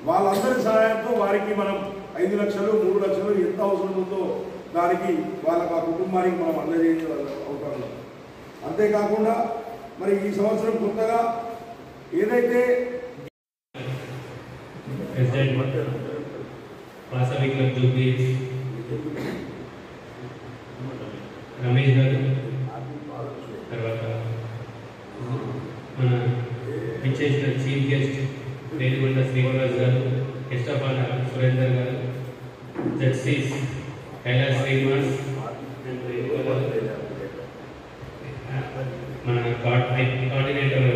వాళ్ళందరి సహాయంతో వారికి మనం 5 లక్షలు 3 లక్షలు ఎంత అవసరం ఉందో దానికి వాళ్ళకు ఆ కుటుంబానికి మనం అందజేసే అవుతాం. అంతేకాకుండా మరి ఈ సంవత్సరం కొత్తగా ఏదైతే వాసవి క్లబ్ జూబ్లీస్ రమేష్ గారు, తర్వాత మన విచ్చేసిన చీఫ్ గెస్ట్ రేణిగుంట శ్రీనివాస్ గారు, గెస్ట్ ఆఫ్ ఆనర్ సురేందర్ గారు, జస్టిస్ కైలాస్ శ్రీనివాస్, మన కోఆర్డినేటర్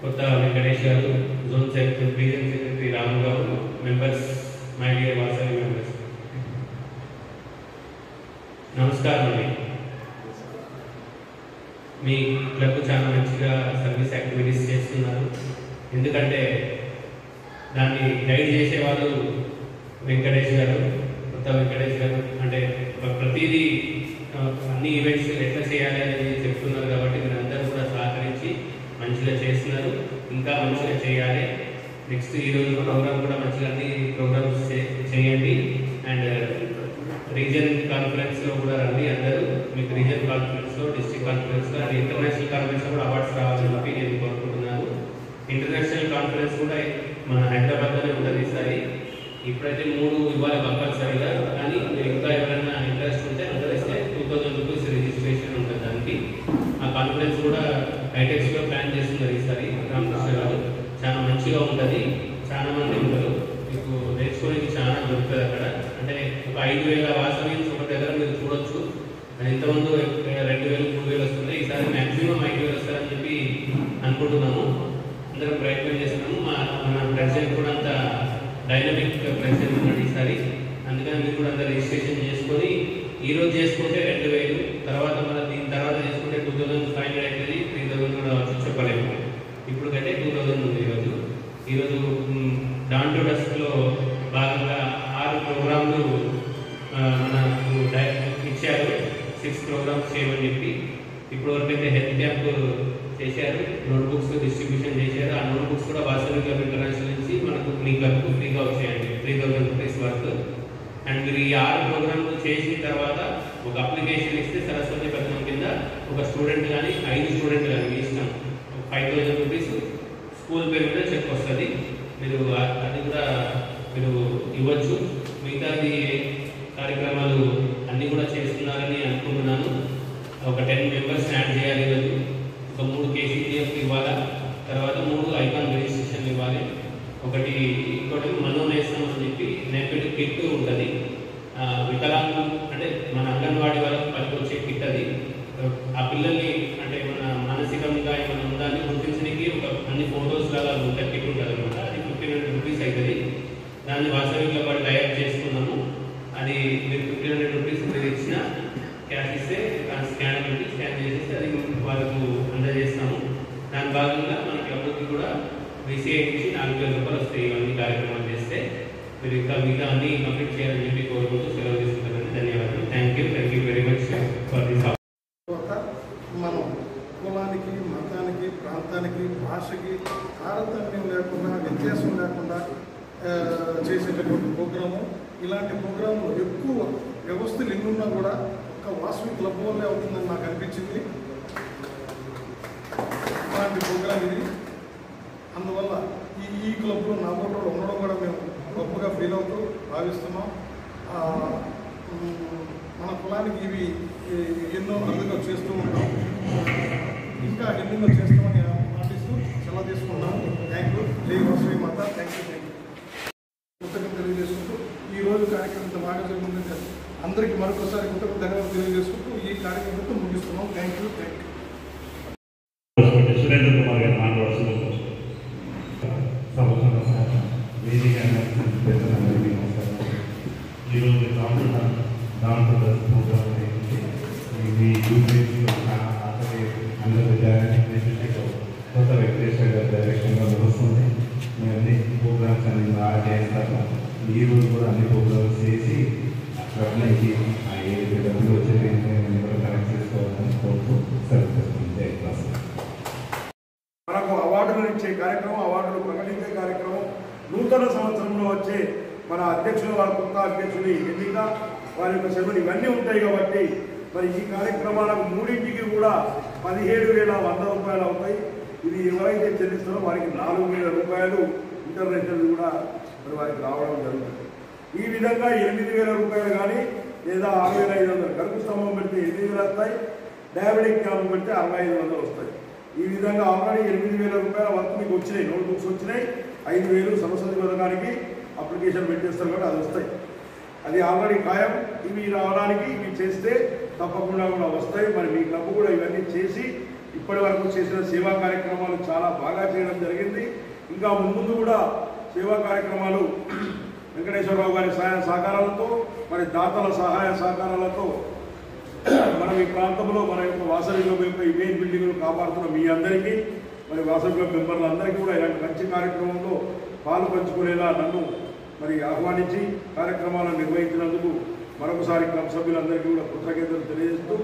కొత్త వెంకటేష్ గారు, జోన్ సెక్రటరీ రీజన్ సెక్రటరీ రాము గారు, members, my dear Vasavi members, నమస్కారం అండి. మీ క్లబ్ చాలా మంచిగా సర్వీస్ యాక్టివిటీస్ చేస్తున్నారు. ఎందుకంటే దాన్ని గైడ్ చేసేవాళ్ళు వెంకటేష్ గారు, కొత్త వెంకటేష్ గారు. అంటే ప్రతిదీ అన్ని ఈవెంట్స్ ఎట్లా చేయాలి అనేది చెప్తున్నారు కాబట్టి మీరందరూ కూడా సహకరించి మంచిగా చేస్తున్నారు. ఇంకా మంచిగా చేయాలి. నెక్స్ట్ ఈరోజు ప్రోగ్రామ్ కూడా మంచిగా అన్ని ప్రోగ్రామ్స్ చేయండి. అండ్ రీజన్ కాన్ఫరెన్స్లో కూడా రండి అందరూ. మీకు రీజన్ కాన్ఫరెన్స్లో, డిస్ట్రిక్ట్ కాన్ఫరెన్స్లో అండ్ ఇంటర్నేషనల్ కాన్ఫరెన్స్లో కూడా అవార్డ్స్ రావాలని చెప్పి నేను కోరుకుంటున్నాను. ఇంటర్నేషనల్ కాన్ఫరెన్స్ కూడా మన హైదరాబాద్లోనే ఉంటుంది ఈసారి. ఇప్పుడైతే 3 ఇవ్వాలి కంపల్సరీగా, కానీ మీరు ఇంకా ఎవరైనా ఇంట్రెస్ట్ ఉంటే అందరిస్తే 2000 రూపీస్ రిజిస్ట్రేషన్ ఉంటుంది దానికి. ఆ కాన్ఫరెన్స్ కూడా హైటెక్స్లో ప్లాన్ చేస్తున్నారు ఈసారి రామకృష్ణ గారు. చాలా మంచిగా ఉంటుంది, చాలా మంది ఉంటారు, మీకు నేర్చుకోవడానికి చాలా దొరుకుతుంది అక్కడ. అంటే ఒక 5,000 వాసవి ఒక దగ్గర మీరు చూడొచ్చు. అది ఇంతకుముందు 2,000 3,000 వస్తుంది. ఈసారి మ్యాక్సిమం 5,000 వస్తారని చెప్పి అనుకుంటున్నాము. అందరం ప్రయత్నం చేస్తున్నాము. మన ప్రెసిడెంట్ కూడా అంత డైనమిక్ ప్రెసిడెంట్ ఉన్నాడు ఈసారి. అందుకని మీరు కూడా అందరూ రిజిస్ట్రేషన్ చేసుకొని ఈరోజు చేసుకుంటే 2,000, తర్వాత మన దీని తర్వాత చేసుకుంటే 2,500 అవుతుంది, 3,000 కూడా చెప్పలేము. ఇప్పుడు కంటే 2,000 ఉంది ఈరోజు డాన్ టు డస్క్లో భాగంగా 6 ప్రోగ్రాంలు మనకు ఇచ్చారు. 6 ప్రోగ్రామ్స్ చేయమని చెప్పి ఇప్పుడు వరకైతే హెల్త్ క్యాంప్ చేశారు, నోట్బుక్స్ డిస్ట్రిబ్యూషన్ చేశారు. ఆ నోట్బుక్స్ కూడా వాసవి క్లబ్ ఇంటర్నేషనల్ నుంచి మనకు మీ క్లబ్కు ఫ్రీగా వచ్చాయండి, 3,000 రూపీస్ వర్త్. అండ్ మీరు ఈ 6 ప్రోగ్రాంలు చేసిన తర్వాత ఒక అప్లికేషన్ ఇస్తే సరస్వతి పథకం కింద ఒక స్టూడెంట్ కానీ 5 స్టూడెంట్ కానీ మీ ఇష్టం 5,000 రూపీస్ స్కూల్ పేరు మీద చెక్ వస్తుంది. మీరు అది కూడా మీరు ఇవ్వచ్చు. మిగతాది కార్యక్రమాలు అన్నీ కూడా చేస్తున్నారని అనుకుంటున్నాను. ఒక 10 మెంబర్స్ యాడ్ చేయాలి ఈరోజు. ఒక 3 కేసీటీఎఫ్ ఇవ్వాలి, తర్వాత 3 ఐకాన్ రిజిస్ట్రేషన్లు ఇవ్వాలి. ఇంకోటి మనోనేసం అని చెప్పి నేపథ్య కిట్ ఉంటుంది. వికలాంగులు అంటే మన అంగన్వాడీ వాళ్ళకి పనికొచ్చే కిట్ అది. ఆ పిల్లల్ని అంటే మన మానసికంగా ఏమైనా ఉండాలని గుర్తించడానికి ఒక అన్ని ఫోటోస్ లాగా ఉంటాయి, కిట్ ఉంటుంది అనమాట. అది 1,500 రూపీస్ అవుతుంది. దాన్ని వాసవి క్లబ్ వాళ్ళు టైప్ చేసుకున్నాము. అది మీరు 1,500 రూపీస్ మీరు ఇచ్చిన క్యాష్ ఇస్తే స్కాన్ పెట్టి స్కాన్ చేసేసి అది వాళ్ళకు అందజేస్తాము. దాని భాగంగా మన క్లబ్కి కూడా VCI నుంచి 4,000 రూపాయలు వస్తాయి. ఇవన్నీ కార్యక్రమాలు చేస్తే మీరు ఇంకా మిగతా అన్ని కంప్లీట్ చేయాలని చెప్పి కోరుకుంటూ సెలవు తీసుకుంటారని ధన్యవాదాలు. Thank you very much for this. మనం కులానికి, మతానికి, ప్రాంతానికి, భాషకి తారతమ్యం లేకుండా, వ్యత్యాసం లేకుండా చేసేటటువంటి ప్రోగ్రాము. ఇలాంటి ప్రోగ్రాంలు ఎక్కువ వ్యవస్థలు ఎన్నున్నా కూడా ఒక్క వాసవి క్లబ్ వల్లే అవుతుందని నాకు అనిపించింది. అలాంటి ప్రోగ్రాం ఇది. అందువల్ల ఈ క్లబ్లో నా ఫోటో ఉండడం కూడా మేము గొప్పగా ఫీల్ అవుతూ భావిస్తున్నాం. మన కులానికి ఇవి ఎన్నో అర్థంగా చేస్తూ ఉంటాం, ఇంకా ఎన్నెన్నో చేస్తామని ఆశిస్తూ సెలవు తీసుకున్నాం. Thank you. జై వాసవి మాత. Thank you. కృతజ్ఞతలు తెలియజేసుకుంటూ ఈరోజు కార్యక్రమం బాగా జరుగుతుంది. అందరికీ మరొకసారి ధన్యవాదాలు తెలియజేసుకుంటూ ఈ కార్యక్రమంతో ముగిస్తున్నాం. Thank you. సురేంద్ర కుమార్ గారు మాట్లాడుతున్నారు. ఈరోజు దాంట్లో ప్రోగ్రామ్ ఇది కొత్త వెంకటేశ్వర గారి డైరెక్షన్గా నడుస్తుంది. మేము అన్ని ప్రోగ్రామ్స్ అన్ని బాగా చేస్తాము. ఈరోజు కూడా అన్ని ప్రోగ్రామ్స్ చేసి అట్లకి ఆ ఏ డబ్బులు వచ్చేది కూడా కనెక్ట్ చేసుకోవాలని కోరుతూ సరిపోతుంది. మనకు అవార్డులు ఇచ్చే కార్యక్రమం, అవార్డులు ప్రకటించే కార్యక్రమం, నూతన సంవత్సరంలో వచ్చే మన అధ్యక్షులు, వాళ్ళ కొత్త అధ్యక్షుని ఎన్నిక, వారి యొక్క సెలవులు ఇవన్నీ ఉంటాయి కాబట్టి మరి ఈ కార్యక్రమాలకు మూడింటికి కూడా 17,100 రూపాయలు అవుతాయి. ఇది ఎవరైతే చెల్లిస్తారో వారికి 4,000 రూపాయలు ఇంటర్నేషనల్ కూడా మరి వారికి రావడం జరుగుతుంది. ఈ విధంగా 8,000 రూపాయలు కానీ లేదా 6,500 కరుపు స్తంభం పెడితే 8,000 వస్తాయి, డయాబెటిక్ క్యాంప్ పెడితే 6,500 వస్తాయి. ఈ విధంగా ఆల్రెడీ 8,000 రూపాయల వరకు మీకు వచ్చినాయి, నోట్ బుక్స్ వచ్చినాయి. 5,000 సరస్వతి పథకానికి అప్లికేషన్ పెట్టేస్తారు కాబట్టి అది వస్తాయి. అది ఆల్రెడీ ఖాయం. ఇవి రావడానికి ఇవి చేస్తే తప్పకుండా కూడా వస్తాయి. మరి మీ క్లబ్ కూడా ఇవన్నీ చేసి ఇప్పటి వరకు చేసిన సేవా కార్యక్రమాలు చాలా బాగా చేయడం జరిగింది. ఇంకా ముందు కూడా సేవా కార్యక్రమాలు వెంకటేశ్వరరావు గారి సహాయ సహకారాలతో, మరి దాతల సహాయ సహకారాలతో మనం ఈ ప్రాంతంలో మన యొక్క వాసవి క్లబ్ యొక్క ఇమేజ్ బిల్డింగ్ను కాపాడుతున్న మీ అందరికీ, మరి వాసవి క్లబ్ మెంబర్లందరికీ కూడా ఇలాంటి మంచి కార్యక్రమంలో పాలు పంచుకునేలా నన్ను మరి ఆహ్వానించి కార్యక్రమాలను నిర్వహించినందుకు మరొకసారి క్లబ్ సభ్యులందరికీ కూడా కృతజ్ఞతలు తెలియజేస్తూ,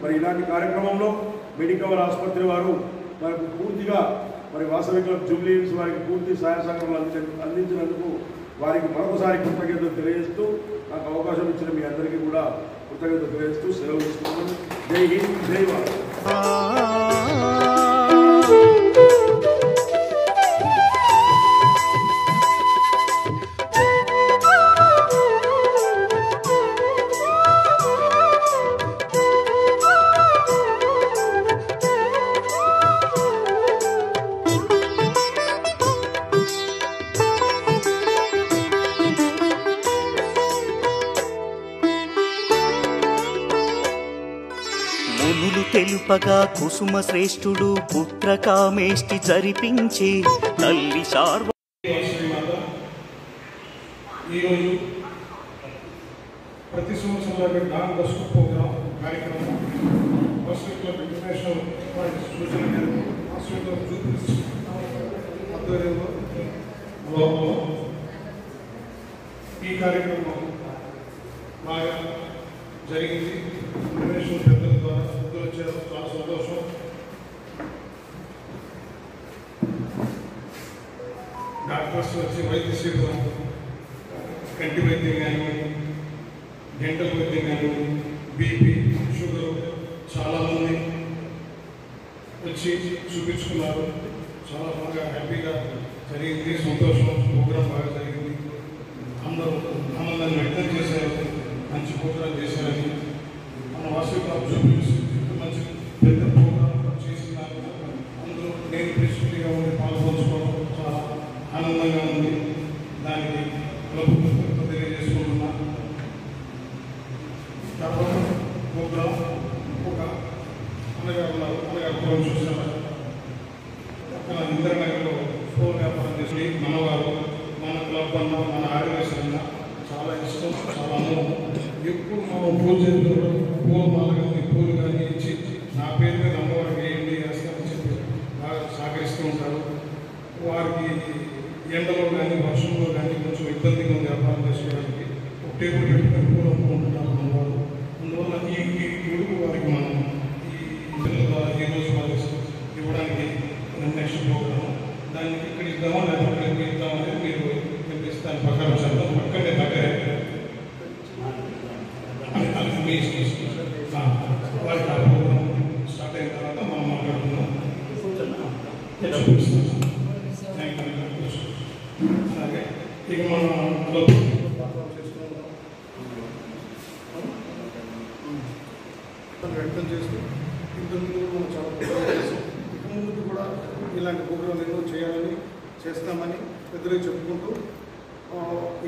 మరి ఇలాంటి కార్యక్రమంలో మెడికవర్ ఆసుపత్రి వారు మనకు పూర్తిగా మరి వాసవి క్లబ్ జూబ్లీ హిల్స్ వారికి పూర్తి సహాయ సహకారాలు అందించినందుకు వారికి మరొకసారి కృతజ్ఞతలు తెలియజేస్తూ, నాకు అవకాశం ఇచ్చిన మీ అందరికీ కూడా కృతజ్ఞతలు తెలియజేస్తూ సెలవు తీసుకున్నాను. జై హింద్, జై భారత్. తెలుపగా కుసుమ శ్రేష్ఠుడు పుత్రకామేష్టి జరిపించే తల్లి సార్వ. ఈరోజు ప్రతి సంవత్సరం డాన్ బస్కు ప్రోగ్రాం కార్యక్రమం వాసవి క్లబ్ ఇంటర్నేషనల్ సూచన మేరకు వాసవి క్లబ్ జూబ్లీస్ ఆధ్వర్యంలో ఈ కార్యక్రమం బాగా జరిగింది. ఇంటర్నేషనల్ పెద్దల ద్వారా వచ్చారు, చాలా సంతోషం. డాక్టర్స్ వచ్చి వైద్య సేవలు, కంటి వైద్యం కానివ్వండి, డెంటల్ వైద్యం కానివ్వండి, బీపీ, షుగర్ చాలామంది వచ్చి చూపించుకున్నారు. చాలా బాగా హ్యాపీగా జరిగింది, సంతోషం. ప్రోగ్రాం బాగా జరిగింది. అందరూ ఆనందాన్ని వ్యక్తం చేశారు. మంచి ప్రోగ్రాం చేశారని మన వాసవి క్లబ్ జూబ్లీస్ మంచి పెద్ద ప్రోగ్రాం చేసిన అందులో నేను ప్రెసిడెంట్గా ఉండి పాల్గొంచుకోవడం చాలా ఆనందంగా ఉంది. దానికి క్లబ్ తెలియజేసుకుంటున్నా. తర్వాత ప్రోగ్రాం ఒక అన్నగారు చూసారు. అక్కడ ఇంద్రనగర్లో ఫోన్ వ్యాపారం చేసి మనవారు, మన క్లబ్ అన్న, మన ఆర్గనైజేషన్ అన్న చాలా ఇష్టం, చాలా అనుభవం. ఎప్పుడు మనం పూలు మాల కానీ పూలు కానీ ఇచ్చి నా పేరు మీద అమ్మవారికి వేయండి వేస్తామని చెప్పి బాగా సహకరిస్తూ ఉంటారు. వారికి ఎండలో కానీ వర్షంలో కానీ కొంచెం ఇబ్బందిగా ఉంది వ్యాపారం చేసుకోవడానికి. ఒక టేబుల్ పెట్టుకుని పూలు అమ్ముకుంటున్నారు అమ్మవారు. అందువల్ల ఈ గుడుకు వారికి మనం ఈ పిల్లల ద్వారా ఈరోజు వారికి ఇవ్వడానికి నెక్స్ట్ ప్రోగ్రామ్ దాన్ని ఇక్కడ ఇద్దామా లేకపోతే ఇక్కడ ఇద్దామని మీరు దాని ప్రకారం చేద్దాం. పక్కనే దగ్గరే వారికి ఆ ప్రోగ్రామ్ స్టార్ట్ అయిన తర్వాత మనం మాట్లాడుతున్నాం. అలాగే ఇక మనం వ్యక్తం చేస్తూ ఇంతకుముందు మనం చాలా ప్రోగ్రాం చేస్తాం. ఇక ముందు కూడా ఇలాంటి ప్రోగ్రాంలు ఎన్నో చేయాలని చేస్తామని పెద్దలు చెప్పుకుంటూ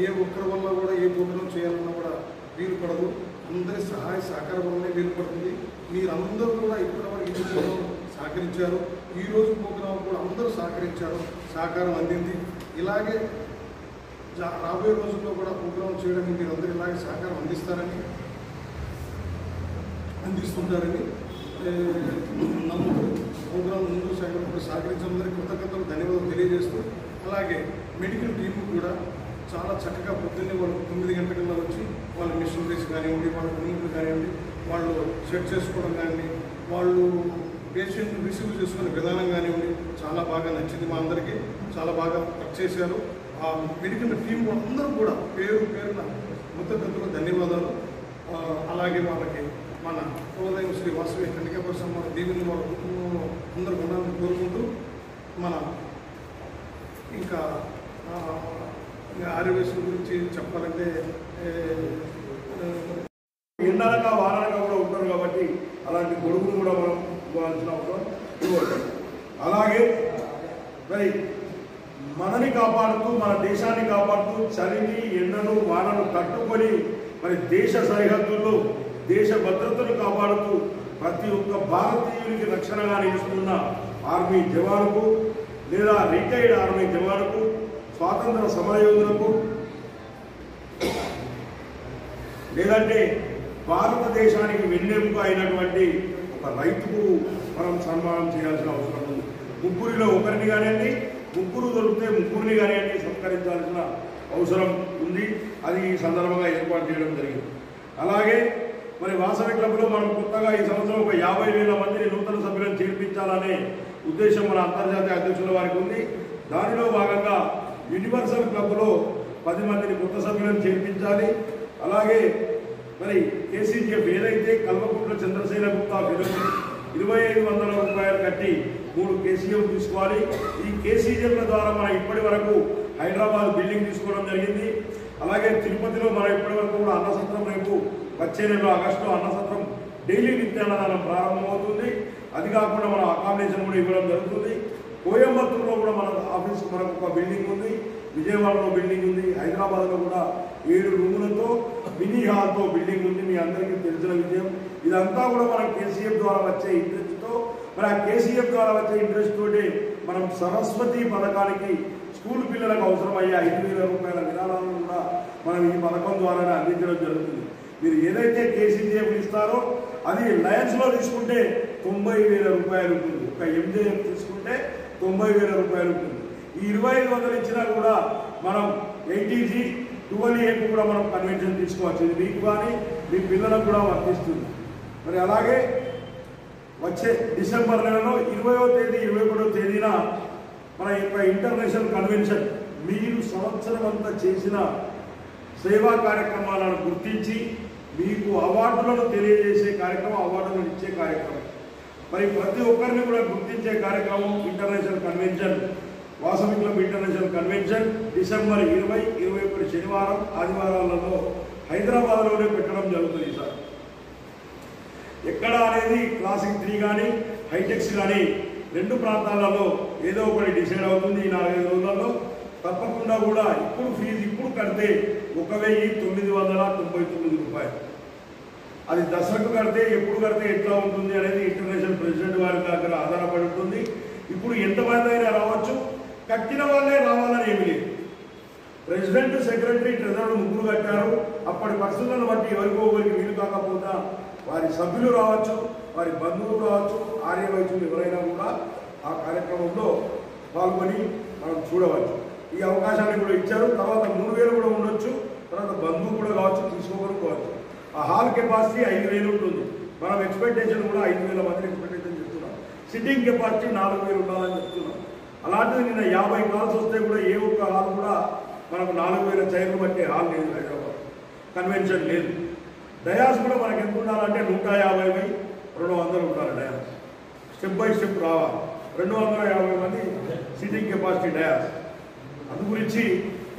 ఏ ఒక్కరి వల్ల కూడా ఏ ప్రోగ్రాం చేయాలన్నా కూడా వీలు పడదు. అందరి సహాయ సహకారం వల్లనే వీలు పడుతుంది. మీరందరూ కూడా ఇప్పటివరకు ఎన్నికల్లో సహకరించారు. ఈరోజు ప్రోగ్రాం కూడా అందరూ సహకరించారు, సహకారం అందింది. ఇలాగే రాబోయే రోజుల్లో కూడా ప్రోగ్రాం చేయడానికి మీరందరూ ఇలాగే సహకారం అందిస్తుంటారని నమ్ముతూ ప్రోగ్రాం ముందు సాగినప్పుడు సహకరించినందరికీ కృతజ్ఞతలు, ధన్యవాదాలు తెలియజేస్తూ, అలాగే మెడికల్ టీం కూడా చాలా చక్కగా పొద్దున్నే వాళ్ళు 9 గంటల వచ్చి వాళ్ళ మిషనరీస్ కానివ్వండి, వాళ్ళ క్లినిక్లు కానివ్వండి, వాళ్ళు సెట్ చేసుకోవడం కానివ్వండి, వాళ్ళు పేషెంట్ రిసీవ్ చేసుకునే విధానం కానివ్వండి చాలా బాగా నచ్చింది. మా అందరికీ చాలా బాగా వర్క్ చేశారు. ఆ మెడికల్ టీం అందరూ కూడా పేరున కృతజ్ఞతలు, ధన్యవాదాలు. అలాగే వాళ్ళకి మన కులదైవం శ్రీ వాసవి కన్యకాపురం మన దీవుని వాళ్ళ కుటుంబంలో అందరూ ఉండాలని కోరుకుంటూ, మన ఇంకా ఆర్యవేశం గురించి చెప్పాలంటే ఎండలగా వారాలుగా కూడా ఉంటారు కాబట్టి అలాంటి గొడుగులు కూడా మనం ఇవ్వాల్సిన అవసరం ఇవ్వబడుతుంది. అలాగే మరి మనని కాపాడుతూ, మన దేశాన్ని కాపాడుతూ, చలిని ఎండను వానను తట్టుకొని మరి దేశ సరిహద్దుల్లో దేశ భద్రతను కాపాడుతూ ప్రతి ఒక్క భారతీయునికి రక్షణగా నిలుస్తున్న ఆర్మీ జవానుకు లేదా రిటైర్డ్ ఆర్మీ జవానుకు, స్వాతంత్ర సమరయోధులకు, లేదంటే భారతదేశానికి వెన్నెముక అయినటువంటి ఒక రైతుకు మనం సన్మానం చేయాల్సిన అవసరం ఉంది. ముగ్గురిలో ఒకరిని కానివ్వండి, ముగ్గురు దొరికితే ముగ్గురిని కానివ్వండి సత్కరించాల్సిన అవసరం ఉంది. అది ఈ సందర్భంగా ఏర్పాటు చేయడం జరిగింది. అలాగే మరి వాసవి క్లబ్లో మనం కొత్తగా ఈ సంవత్సరం ఒక 50,000 మందిని నూతన సభ్యులను చేర్పించాలనే ఉద్దేశం మన అంతర్జాతీయ అధ్యక్షుల వారికి ఉంది. దానిలో భాగంగా యూనివర్సల్ క్లబ్లో 10 మందిని కొత్త సభ్యులను చేర్పించాలి. అలాగే మరి కేసీజీఎఫ్ ఏదైతే కల్వకుంట్ల చంద్రసేన గుప్తా ఫిరంకి 2,500 రూపాయలు కట్టి 3 కేసీఎఫ్ తీసుకోవాలి. ఈ కేసీజీఎఫ్ల ద్వారా మనం ఇప్పటి వరకు హైదరాబాద్ బిల్డింగ్ తీసుకోవడం జరిగింది. అలాగే తిరుపతిలో మనం ఇప్పటి వరకు కూడా అన్నసత్రం రేపు వచ్చే నెల ఆగస్టులో అన్నసత్రం డైలీ నిత్యాన్నదానం ప్రారంభమవుతుంది. అది కాకుండా మన అకామిడేషన్ కూడా ఇవ్వడం జరుగుతుంది. కోయంబత్తూరులో కూడా మన ఆఫీస్ మనకు ఒక బిల్డింగ్ ఉంది, విజయవాడలో బిల్డింగ్ ఉంది, హైదరాబాద్లో కూడా 7 రూములతో మినీ హాల్తో బిల్డింగ్ ఉంది. మీ అందరికీ తెలిసిన విషయం. ఇదంతా కూడా మనం కేసీఎఫ్ ద్వారా వచ్చే ఇంట్రెస్ట్తో, మరి ఆ కేసీఎఫ్ ద్వారా వచ్చే ఇంట్రెస్ట్ తోటి మనం సరస్వతి పథకానికి స్కూల్ పిల్లలకు అవసరమయ్యే 5,000 రూపాయల విరాళాలను కూడా మనం ఈ పథకం ద్వారానే అందించడం జరుగుతుంది. మీరు ఏదైతే కేసీజీఎఫ్ ఇస్తారో అది లయన్స్లో తీసుకుంటే 90,000 రూపాయలు ఉంటుంది. ఒక ఎంజేఎఫ్ తీసుకుంటే 90,000 రూపాయలు ఉంటుంది. ఈ 2,500 ఇచ్చినా కూడా మనం 80G 12A కూడా మనం కన్వెన్షన్ తీసుకోవచ్చు. ఇది మీకు కానీ మీ పిల్లలకు కూడా వర్తిస్తుంది. మరి అలాగే వచ్చే డిసెంబర్ నెలలో 20వ తేదీ 21వ తేదీన మన యొక్క ఇంటర్నేషనల్ కన్వెన్షన్ మీరు సంవత్సరం అంతా చేసిన సేవా కార్యక్రమాలను గుర్తించి మీకు అవార్డులను తెలియజేసే కార్యక్రమం, అవార్డులను ఇచ్చే కార్యక్రమం. మరి ప్రతి ఒక్కరిని కూడా గుర్తించే కార్యక్రమం international convention, Vasavi club international convention December 20, 21 శనివారం ఆదివారాలలో హైదరాబాద్లోనే పెట్టడం జరుగుతుంది. సార్ ఎక్కడ అనేది క్లాసిక్ 3 కానీ హైటెక్స్ కానీ 2 ప్రాంతాలలో ఏదో ఒకటి డిసైడ్ అవుతుంది. ఈ 4-5 రోజులలో తప్పకుండా కూడా ఇప్పుడు ఫీజు ఇప్పుడు కడితే 1,999 రూపాయలు. అది దసరాకు కడితే ఎప్పుడు కడితే ఎట్లా ఉంటుంది అనేది ఇంటర్నేషనల్ ప్రెసిడెంట్ వారి దగ్గర ఆధారపడి ఉంటుంది. ఇప్పుడు ఎంతమంది అయినా రావచ్చు, కట్టిన వాళ్ళే రావాలని ఏమి లేదు. ప్రెసిడెంట్, సెక్రటరీ, ట్రెజరర్ 3 కట్టారు. అప్పటి పరిస్థితులను బట్టి ఎవరికో ఒకరికి వీలు కాకపోతే వారి సభ్యులు రావచ్చు, వారి బంధువులు రావచ్చు, ఆర్యవైద్యులు ఎవరైనా కూడా ఆ కార్యక్రమంలో పాల్గొని మనం చూడవచ్చు. ఈ అవకాశాన్ని కూడా ఇచ్చారు. తర్వాత 3,000 కూడా ఉండొచ్చు, తర్వాత బంధువు కూడా కావచ్చు, తీసుకోవచ్చు. ఆ హాల్ కెపాసిటీ 5,000 ఉంటుంది. మనం ఎక్స్పెక్టేషన్ కూడా 5,000 మందిని ఎక్స్పెక్టేషన్ చెప్తున్నాం. సిట్టింగ్ కెపాసిటీ 4,000 ఉండాలని చెప్తున్నాం. అలాంటిది నిన్న 50 కాల్స్ వస్తే కూడా ఏ ఒక్క హాల్ కూడా మనకు 4,000 చైర్లు బట్టే హాల్ లేదు. హైదరాబాద్ కన్వెన్షన్ లేదు. డయాస్ కూడా మనకి ఎంత ఉండాలంటే 150,200 ఉండాలి. డయాస్ స్టెప్ బై స్టెప్ రావాలి. 250 మంది సిట్టింగ్ కెపాసిటీ డయాస్. అందు గురించి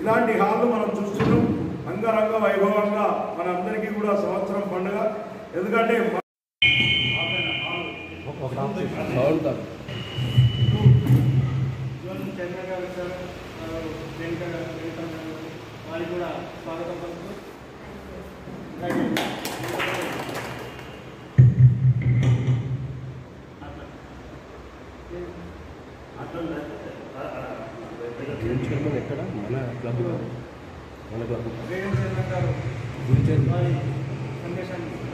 ఇలాంటి హాళ్ళు మనం చూస్తున్నాం. అంగరంగ వైభవంగా మనందరికీ కూడా సంవత్సరం పండుగ. ఎందుకంటే చంద్ర గారు సార్, వారికి కూడా స్వాగతం పలుకుతూ చైర్మన్ ఎక్కడ మన క్లబ్ రేవంత్ రెడ్డి గారు సందేశాన్ని